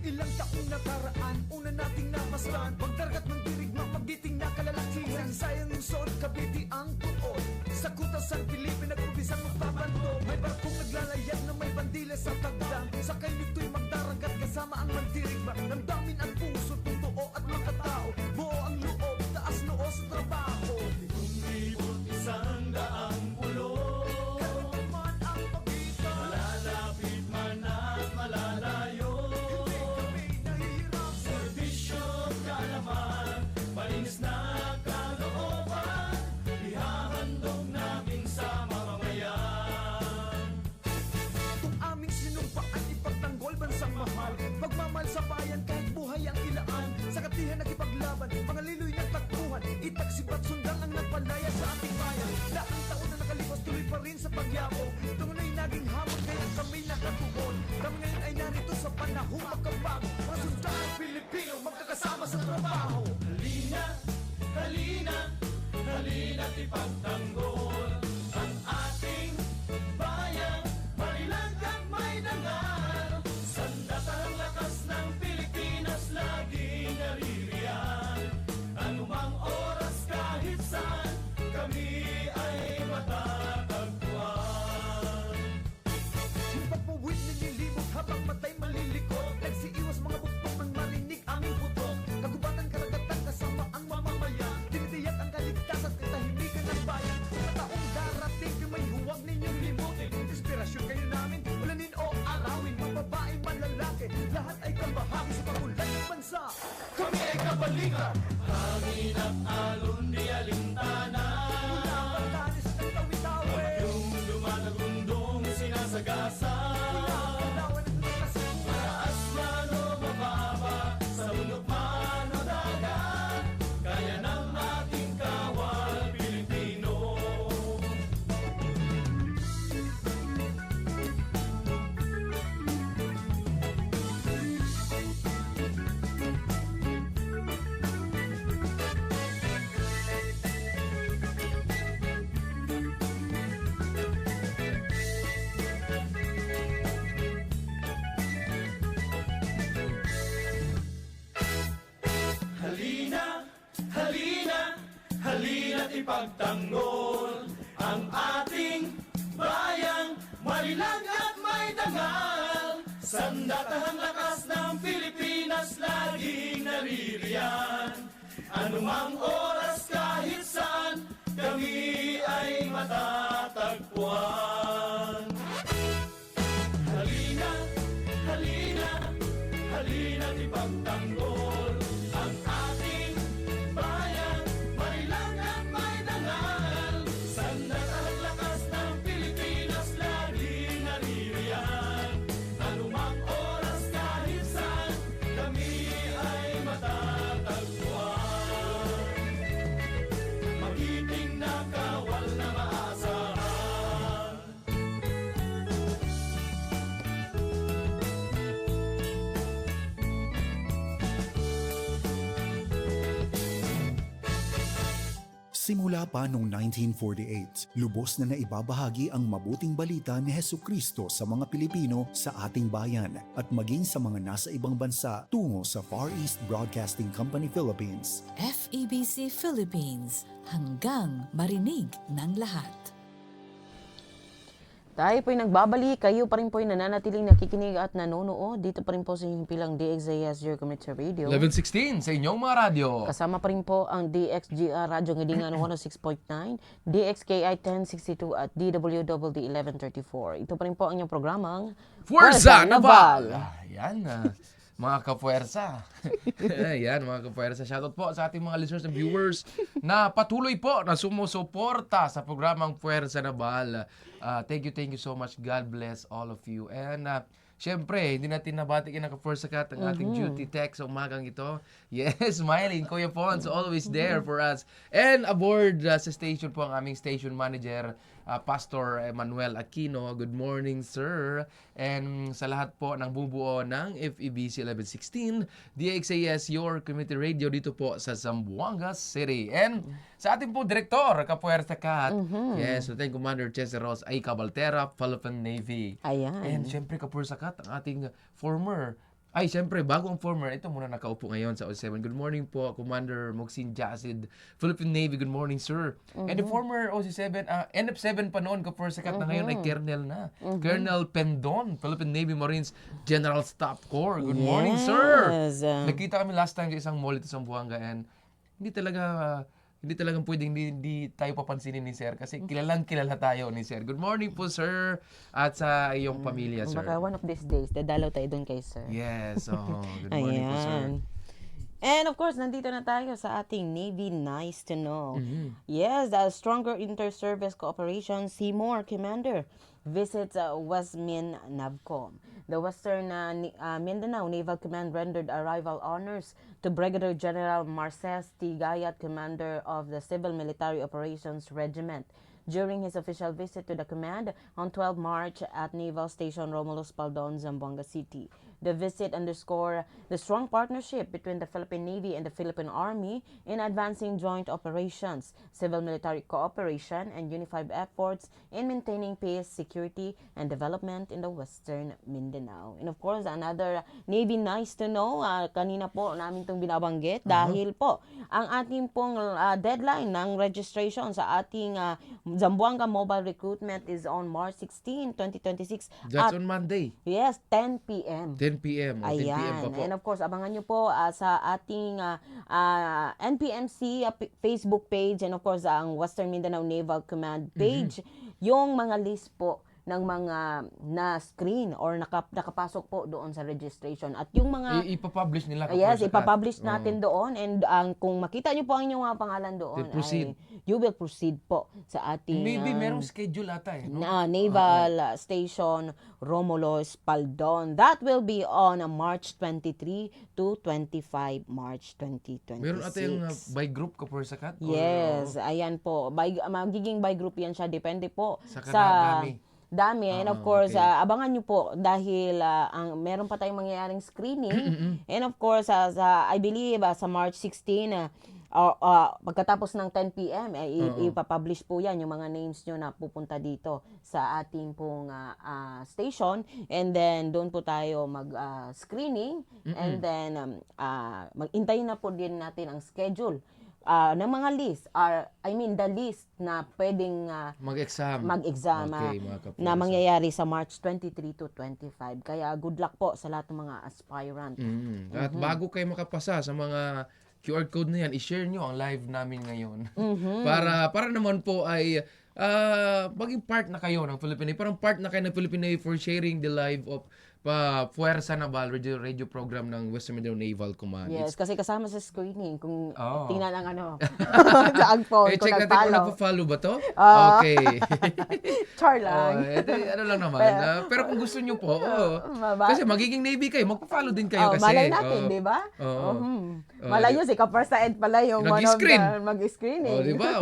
Ilang taong nakaraan, una nating namasdan pagdargat ng dirigma, magiting na kalalakihan. Sayang yung sod, kabiti ang tuon. Sa kutas ang Pilipin, nag-umpisang magpapanto. May barkong naglalayag na may bandila sa tagdang. Sakay nito'y magdaragat kasama ang mandirigma. Damdamin ang puso, totoo at makatao. Buo ang loob, taas noo sa trabaho. Libon isang daang ulo. Kalungkot man ang pagitan, malalapit man at malalayo. Malinis na kalooban, ihahandog namin sa mamamayan. Kung aming sinumpaan, ipagtanggol bansang mahal. Pagmamahal sa bayan kahit buhay ang ilaan. Sa katihan nakipaglaban, mga liloy ng takbuhan. Itagsibat sundang ang nagpalaya sa ating bayan. Daang taon na nakalipas, tuloy pa rin sa pagyabong. Tunay naging hamon, kaya kami nakatugon. Kami ngayon ay narito sa panahong magkabago. Mga sundang Pilipino, magkakasama sa trabaho. Halina't ipagtanggol ang ating bayan, marilang at may dangal. Sandatang lakas ng Pilipinas, laging naririyan. Anumang oras kahit saan, kami ay matatagpuan. Yung pagpuwid nililibot habang matay malilikot, nagsiiwas mga buktok ng marinig aming putok. Kagubatan karagatan kasama ang mamamayan, tinitiyak ang kaligtasan at katahimikan ng bayan. Sa taong darating, may huwag ninyong limutin. Inspirasyon kayo namin, ulanin o arawin. Mga babae, man lalaki, lahat ay kabahagi sa pagulan ng bansa. Kami ay kabalingan, hangin at alon di alintana. Mula Batanes ng Tawi-Tawi, yung dumadagundong sinasagasa. Mula Palawan at Pangasinan, mataas man o mababa, sa bundok man o dagat, kaya ng ating kawal Pilipino. Halina't ipagtanggol ang ating bayang, marilag at may dangal. Sandatahang lakas ng Pilipinas, laging naririyan. Anumang oras kahit saan, kami ay matatagpuan. Halina't ipagtanggol ang ating bayan. Marilang at may dangal, sandat ang lakas ng Pilipinas laging naririyan. Anumang oras kahit saan, kami ay matatagpuan. Magiting na kawal na maasahan. Simula pa noong 1948, lubos na naibabahagi ang mabuting balita ni Hesukristo sa mga Pilipino sa ating bayan at maging sa mga nasa ibang bansa tungo sa Far East Broadcasting Company Philippines. FEBC Philippines, hanggang marinig ng lahat. Tayo po'y nagbabalik, kayo pa rin po'y nananatiling nakikinig at nanonood. Dito pa rin po sa inyong pilang DXJS, your community radio. 11:16 sa inyong mga radyo. Kasama pa rin po ang DXGR Radyo Ngidingan 106.9, DXKI 1062 at DWWD 1134. Ito pa rin po ang inyong programang Fuerza Naval! Yan mga kapuwersa. Yan, mga kapuwersa. Shoutout po sa ating mga listeners and viewers na patuloy po na sumusuporta sa programang Fuerza Naval. Thank you so much. God bless all of you. And syempre, hindi natin nabatikin ang ka-Fuerza Cat ang ating duty tech sa umagang ito. Yes, smiling. Kuya Pons, always there for us. And aboard sa station po ang aming station manager, Pastor Manuel Aquino. Good morning, sir. And sa lahat po ng bubuo ng FEBC 1116, DXAS, your community radio dito po sa Zamboanga City. And sa ating po direktor, Kapuerta Cat. Yes, Lieutenant Commander Chester Ross A. Cabaltera, Philippine Navy. Ayan. And syempre, Kapuerta Cat, ang ating former syempre, bago ang former, ito muna nakaupo ngayon sa 07. Good morning po, Commander Moxin Jacid, Philippine Navy. Good morning, sir. And the former OC7, NF7 pa noon, Kapuerta Cat, na ngayon ay Colonel na. Colonel Pendon, Philippine Navy Marines General Staff Corps. Good morning, sir. Nakita kami last time sa isang mall ito sa Zamboanga and hindi talagang pwedeng hindi tayo papansinin ni Sir kasi kilala tayo ni Sir. Good morning po, sir, at sa iyong pamilya, sir. Baka one of these days, dadalaw tayo doon kay Sir. Yes, good morning po, sir. And of course, nandito na tayo sa ating Navy Nice to Know. Yes, the Stronger Inter-Service Cooperation Seymour Commander visits Westmin Navcom. The Western Mindanao Naval Command rendered arrival honors to Brigadier General Marces T. Gayat, Commander of the Civil Military Operations Regiment, during his official visit to the command on 12 March at Naval Station Romulus Paldon, Zamboanga City. The visit underscored the strong partnership between the Philippine Navy and the Philippine Army in advancing joint operations, civil-military cooperation, and unified efforts in maintaining peace, security, and development in the Western Mindanao. And of course, another Navy Nice to Know, kanina po namin itong binabanggit dahil po ang ating pong deadline ng registration sa ating Zamboanga Mobile Recruitment is on March 16, 2026. That's on Monday. Yes, 10 p.m. 10 p.m. O 10 p.m. pa po. And of course, abangan nyo po sa ating NPMC Facebook page and of course, ang Western Mindanao Naval Command page, yung mga list po ng mga na-screen or nakapasok po doon sa registration. At yung mga ipapublish nila. Yes, ipapublish natin doon. And kung makita nyo po ang inyong mga pangalan doon, you will proceed po sa ating maybe merong schedule ata no? Naval Station Romulus Paldon. That will be on March 23 to 25 March 2026. Meron ata yung by group ka sa cat? Yes, ayan po. Magiging by group yan siya. Depende po sa dami. And of course, abangan nyo po dahil meron pa tayong mangyayaring screening. And of course, I believe sa March 16, pagkatapos ng 10 p.m., ipapublish po yan yung mga names nyo na pupunta dito sa ating pong station. And then, doon po tayo mag-screening. And then, hintayin na po din natin ang schedule ng mga list, the list na pwedeng mag-exam na mangyayari sa March 23 to 25. Kaya good luck po sa lahat ng mga aspirant. At bago kayo makapasa sa mga QR code na yan, i-share nyo ang live namin ngayon. Para naman po ay maging part na kayo ng Philippine Navy. Parang part na kayo ng Philippine Navy for sharing the live of Puwersa Naval radio program ng Western Mindanao Naval Command. Yes, kasi kasama sa screening kung Oo. tingnan ang sa phone ko Check natin kung nag-follow. nagpa-follow ba to? Oo. Okay. Char lang. Ano lang naman. Pero kung gusto nyo po, kasi magiging Navy kayo, magpa-follow din kayo kasi. Malay natin, di ba? Oo. Malay nyo, si Kaparsa Ed pala yung one of Nag-screen. the mag-screening. Di ba?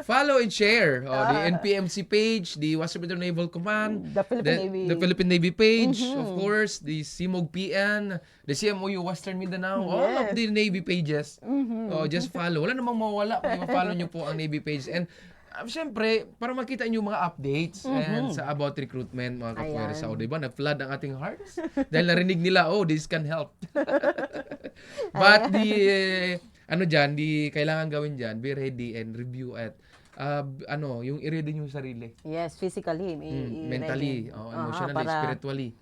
Follow and share. The NPMC page, the Western Mindanao Naval Command, The Philippine Navy. the Philippine Navy page, of course, the CMOG PN, the CMOU Western Mindanao, all of the Navy pages. Just follow. Wala namang mawala kung i-follow nyo po ang Navy page. And syempre, para makita nyo mga updates and sa about recruitment, mga kapuwersa. O, diba? Nag-flood ang ating hearts dahil narinig nila, this can help. But di kailangan gawin dyan, be ready and review at yung i-ready nyo yung sarili. Yes, physically. Mentally, emotionally, spiritually.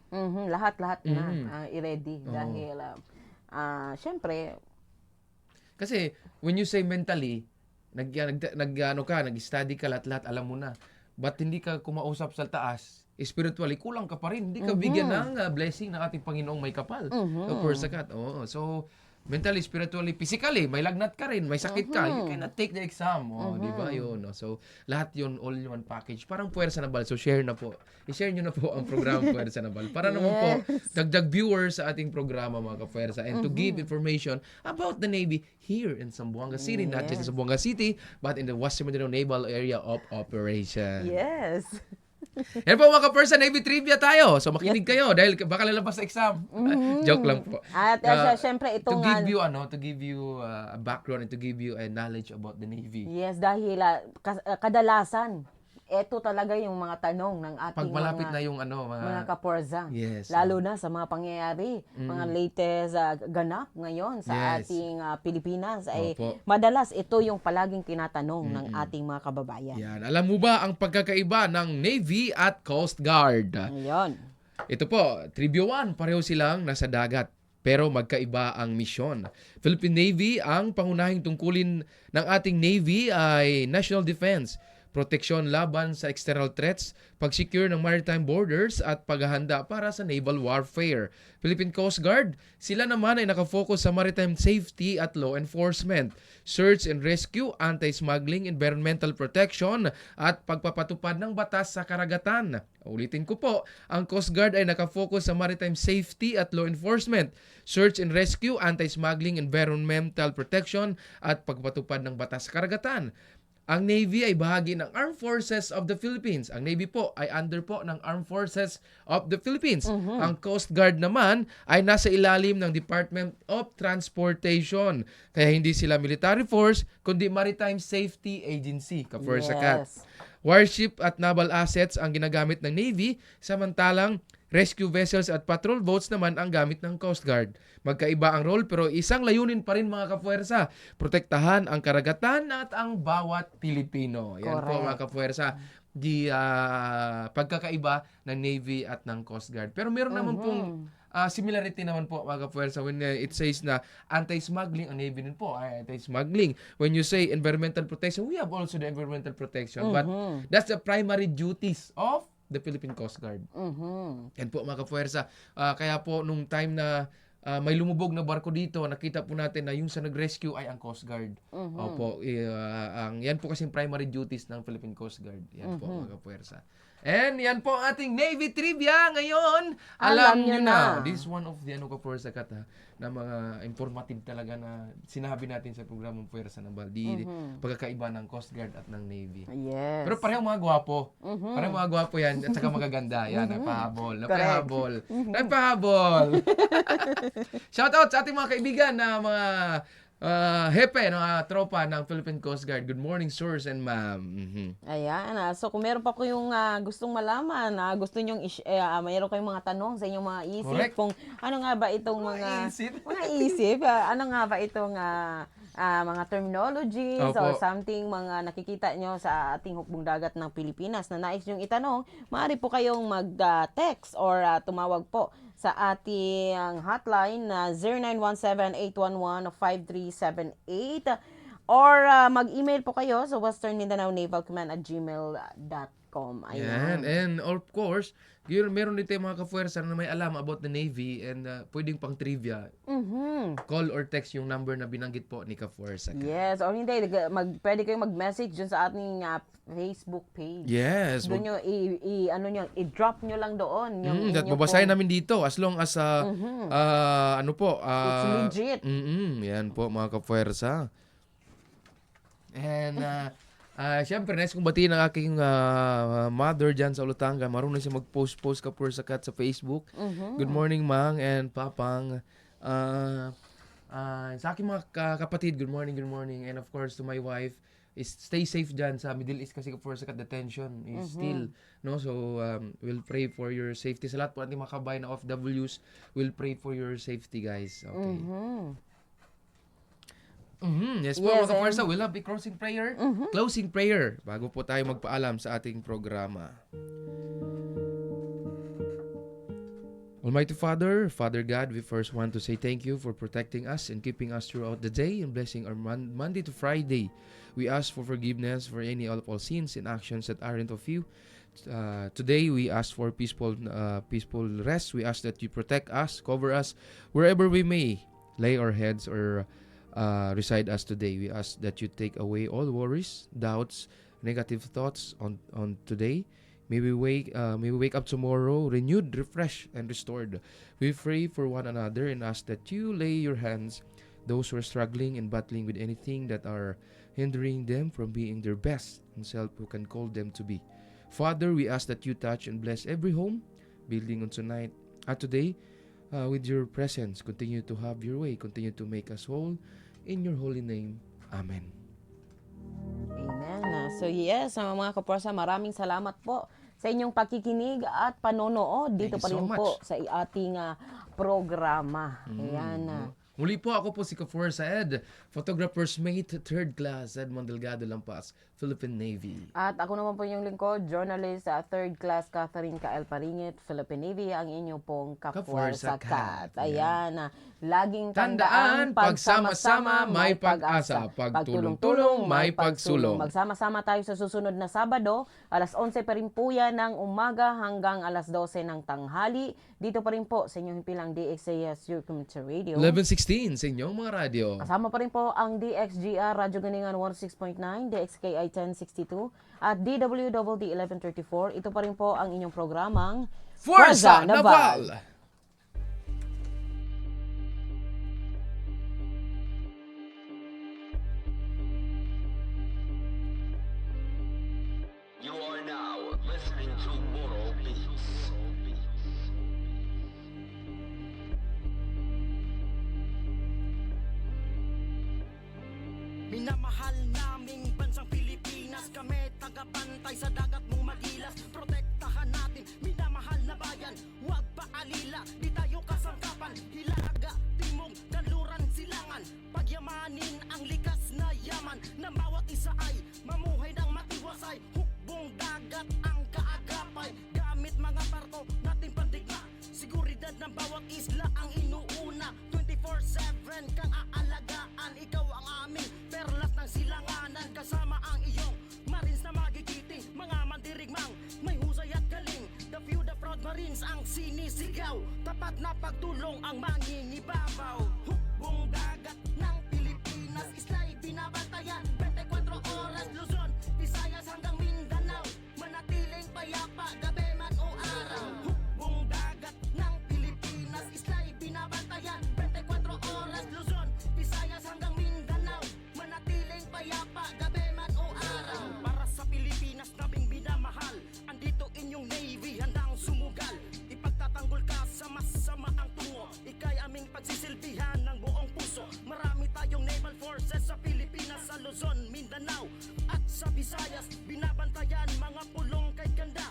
Lahat-lahat na i-ready. Dahil, syempre, kasi, when you say mentally, nag-study ka, lahat-lahat, alam mo na. But hindi ka kumausap sa taas, spiritually, kulang ka pa rin. Hindi ka bigyan ng blessing ng ating Panginoong may kapal. So, mentally, spiritually, physically, may lagnat ka rin, may sakit ka, you cannot take the exam. Di ba yun? So, lahat yun, all in one package. Parang Puwersa Naval. So, share na po. I-share nyo na po ang programa Puwersa Naval. Para naman po, dagdag viewers sa ating programa, mga kapuwersa. And to give information about the Navy here in Zamboanga City. Not just in Zamboanga City, but in the Western Mindanao Naval Area of Operation. yes. Yan po mga kapuwersa, Navy Trivia tayo. So, makinig kayo dahil baka lalabas sa exam. Joke lang po. At syempre, itong... To give you a background and to give you a knowledge about the Navy. Yes, dahil kadalasan, ito talaga yung mga tanong ng ating Pag malapit na yung mga kaporza. Yes. Lalo na sa mga pangyayari, mga latest ganap ngayon sa ating Pilipinas. Ay madalas ito yung palaging tinatanong ng ating mga kababayan. Yan. Alam mo ba ang pagkakaiba ng Navy at Coast Guard? Ayun. Ito po, Trivia 1, pareho silang nasa dagat. Pero magkaiba ang misyon. Philippine Navy, ang pangunahing tungkulin ng ating Navy ay national defense, proteksyon laban sa external threats, pag-secure ng maritime borders at paghahanda para sa naval warfare. Philippine Coast Guard, sila naman ay nakafocus sa maritime safety at law enforcement, search and rescue, anti-smuggling, environmental protection at pagpapatupad ng batas sa karagatan. Ulitin ko po, ang Coast Guard ay nakafocus sa maritime safety at law enforcement, search and rescue, anti-smuggling, environmental protection at pagpapatupad ng batas sa karagatan. Ang Navy ay bahagi ng Armed Forces of the Philippines. Ang Navy po ay under po ng Armed Forces of the Philippines. Ang Coast Guard naman ay nasa ilalim ng Department of Transportation. Kaya hindi sila military force, kundi Maritime Safety Agency. Kapuwersa. Warship at naval assets ang ginagamit ng Navy, samantalang rescue vessels at patrol boats naman ang gamit ng Coast Guard. Magkaiba ang role pero isang layunin pa rin mga kapuwersa. Protektahan ang karagatan at ang bawat Pilipino. Yan po mga kapuwersa. Pagkakaiba ng Navy at ng Coast Guard. Pero meron naman pong similarity naman po mga kapuwersa when it says na anti-smuggling, ang Navy din po ay anti-smuggling. When you say environmental protection, we have also the environmental protection. But that's the primary duties of the Philippine Coast Guard. Yan po mga kapuwersa. Kaya po nung time na may lumubog na barko dito, nakita po natin na yung sa nag-rescue ay ang Coast Guard. Opo, yan po kasing primary duties ng Philippine Coast Guard. Yan po mga kapuwersa. And yan po ang ating Navy Trivia ngayon. Alam nyo na. This is one of the kapuwersa kata na mga informative talaga na sinabi natin sa programang Puwersa Naval. Pagkakaiba ng Coast Guard at ng Navy. Yes. Pero pareho mga gwapo. Pareho mga gwapo yan at saka magaganda. Yan, napahabol. Shout out sa ating mga kaibigan na mga hepe, tropa ng Philippine Coast Guard. Good morning, sirs and ma'am. Ayan. So, kung meron pa ko yung gustong malaman, gusto nyong mayroon kayong mga tanong sa inyong mga isip. Correct. Kung ano nga ba itong mga isip, ano nga ba itong mga terminologies or something, mga nakikita nyo sa ating hukbong dagat ng Pilipinas na nais nyong itanong, maaari po kayong mag-text or tumawag po sa ating hotline na 0917-811-5378 or mag-email po kayo sa westernmindanao naval command@gmail.com. gmail.com. Yan. And of course, meron din tayong mga kapuwersa na may alam about the Navy and pwedeng pang trivia. Call or text yung number na binanggit po ni Kapuwersa. Yes, or hindi, pwede kayong mag-message dun sa ating Facebook page. Yes. Doon nyo, i-drop nyo lang doon. Babasahin namin dito as long as, ano po. It's legit. Yan po mga kapuwersa. And, syempre, nice kong batiin ang aking mother dyan sa Olutanga. Marunong siya mag-post Kapuwersa Kat sa Facebook. Good morning, Mang and Papang. Sa aking mga kapatid, good morning. And of course, to my wife, is stay safe dyan sa Middle East kasi Kapuwersa Kat detention is still, no? So, we'll pray for your safety. Sa lahat po ating mga kabayan na OFWs, we'll pray for your safety, guys. Okay. Yes po, mga kapuwersa, we'll have a closing prayer bago po tayo magpaalam sa ating programa. Almighty Father God, we first want to say thank you for protecting us and keeping us throughout the day and blessing our Monday to Friday. We ask for forgiveness for any all sins and actions that aren't of you. Today, we ask for peaceful rest. We ask that you protect us, cover us, wherever we may lay our heads or reside us today. We ask that you take away all worries, doubts, negative thoughts on today. May we wake up tomorrow renewed, refreshed, and restored. We pray for one another and ask that you lay your hands those who are struggling and battling with anything that are hindering them from being their best and self who can call them to be. Father, we ask that you touch and bless every home building on tonight today with your presence. Continue to have your way. Continue to make us whole. In your holy name. Amen. Amen. So yes, mga kapuwersa, maraming salamat po sa inyong pakikinig at panonood dito pa rin po sa ating programa. Ayan. Muli po, ako po si Kapuwersa Ed, Photographer's Mate, 3rd Class, Edmond Delgado Lampas, Philippine Navy. At ako naman po yung lingkod, journalist, 3rd Class, Catherine Kael Paringit, Philippine Navy, ang inyo pong Kapuwersa Kat. Ayan, laging tandaan, pagsama-sama, may pag-asa. Pagtulong-tulong, may pagsulong. Magsama-sama tayo sa susunod na Sabado, alas 11 pa rin po yan ng umaga hanggang alas 12 ng tanghali. Dito pa rin po sa inyong himpilang DXAS Your Community Radio. 11:16 sa inyong mga radyo. Kasama pa rin po ang DXGR Radyo Ganingan 16.9, DXKI 1062, at DWWD 1134. Ito pa rin po ang inyong programang Fuerza Naval! You are now listening to Moral Beats. Minamahal naming bansang Pilipinas, kami tagapantay sa dagat mo magilas. Protektahan natin, minamahal na bayan, huwag paalila, di tayo kasangkapan. Hilaga, timog, kanluran, silangan, pagyamanin ang likas na yaman. Ng bawat isa ay mamuhay ng matiwasay, hukbong dagat ang kaagapay. Gamit mga barko natin pandigma, seguridad ng bawat isla ang inuuna. 24/7 kang aalagaan, ikaw ang aming perlas ng silanganan. Kasama ang iyong Marines na magigiting, mga mandirigmang may husay at galing. The few, the proud Marines ang sinisigaw, tapat na pagtulong ang mangingibabaw. Hukbong dagat ng Pilipinas, isla'y binabantayan 24 oras, Luzon, Visayas hanggang Mindanao, manatiling payapa gabi man o araw. Hukbong dagat ng Pilipinas, isla'y binabantayan 24 oras, Luzon, Visayas hanggang Mindanao, manatiling payapa gabi man o araw. Para sa Pilipinas naming binamahal, andito inyong Navy handang sumugal. Ipagtatanggol ka sa masama ang tungo, ikay aming pagsisilbihan ng buong puso. Marami tayong naval forces sa Pilipinas, sa Luzon, Mindanao at sa Visayas. Binabantayan mga pulong kay ganda,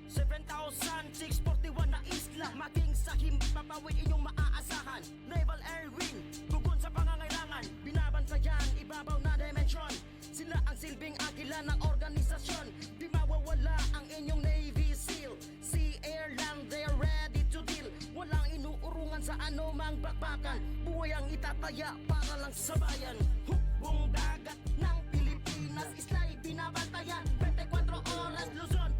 7,641 na isla. Maging sa himpapawid inyong maaasahan, naval air wing, gugun sa pangangailangan. Binabantayan ibabaw na dimensyon, sila ang silbing agila ng organisasyon. Di mawawala ang inyong Navy SEAL, sea, air, land, they're ready to deal. Walang inuurungan sa anumang bakbakan, buhay ang itataya para lang sa bayan. Hukbong dagat ng Pilipinas, isla'y binabantayan 24 oras, Luzon,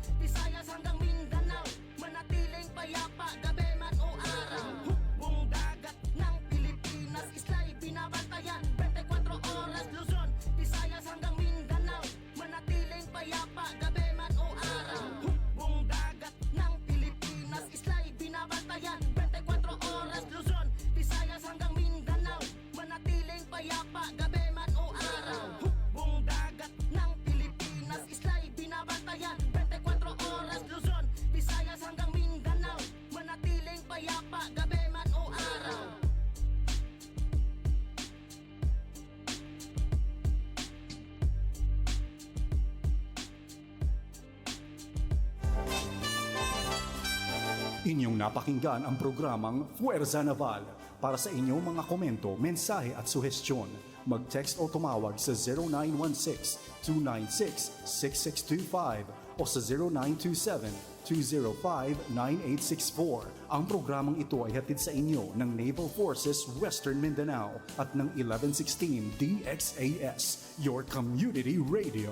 payapa, gabi man o araw. Hukbong dagat ng Pilipinas, islay binabantayan 24 oras, Luzon, Visayas hanggang Mindanao, manatiling payapa, gabi man o araw. Hukbong dagat ng Pilipinas, islay binabantayan 24 oras, Luzon, Visayas hanggang Mindanao, manatiling payapa, gabi man o araw. Hukbong dagat ng Pilipinas, islay binabantayan 24 oras, Luzon, Visayas hanggang Mindanao, manatiling payapa, gabi man o araw. Inyong napakinggan ang programang Fuerza Naval. Para sa inyong mga komento, mensahe at suhestyon, mag-text o tumawag sa 0916-296-6625 o sa 0927-205-9864. Ang programang ito ay hatid sa inyo ng Naval Forces Western Mindanao at ng 1116 DXAS, your community radio.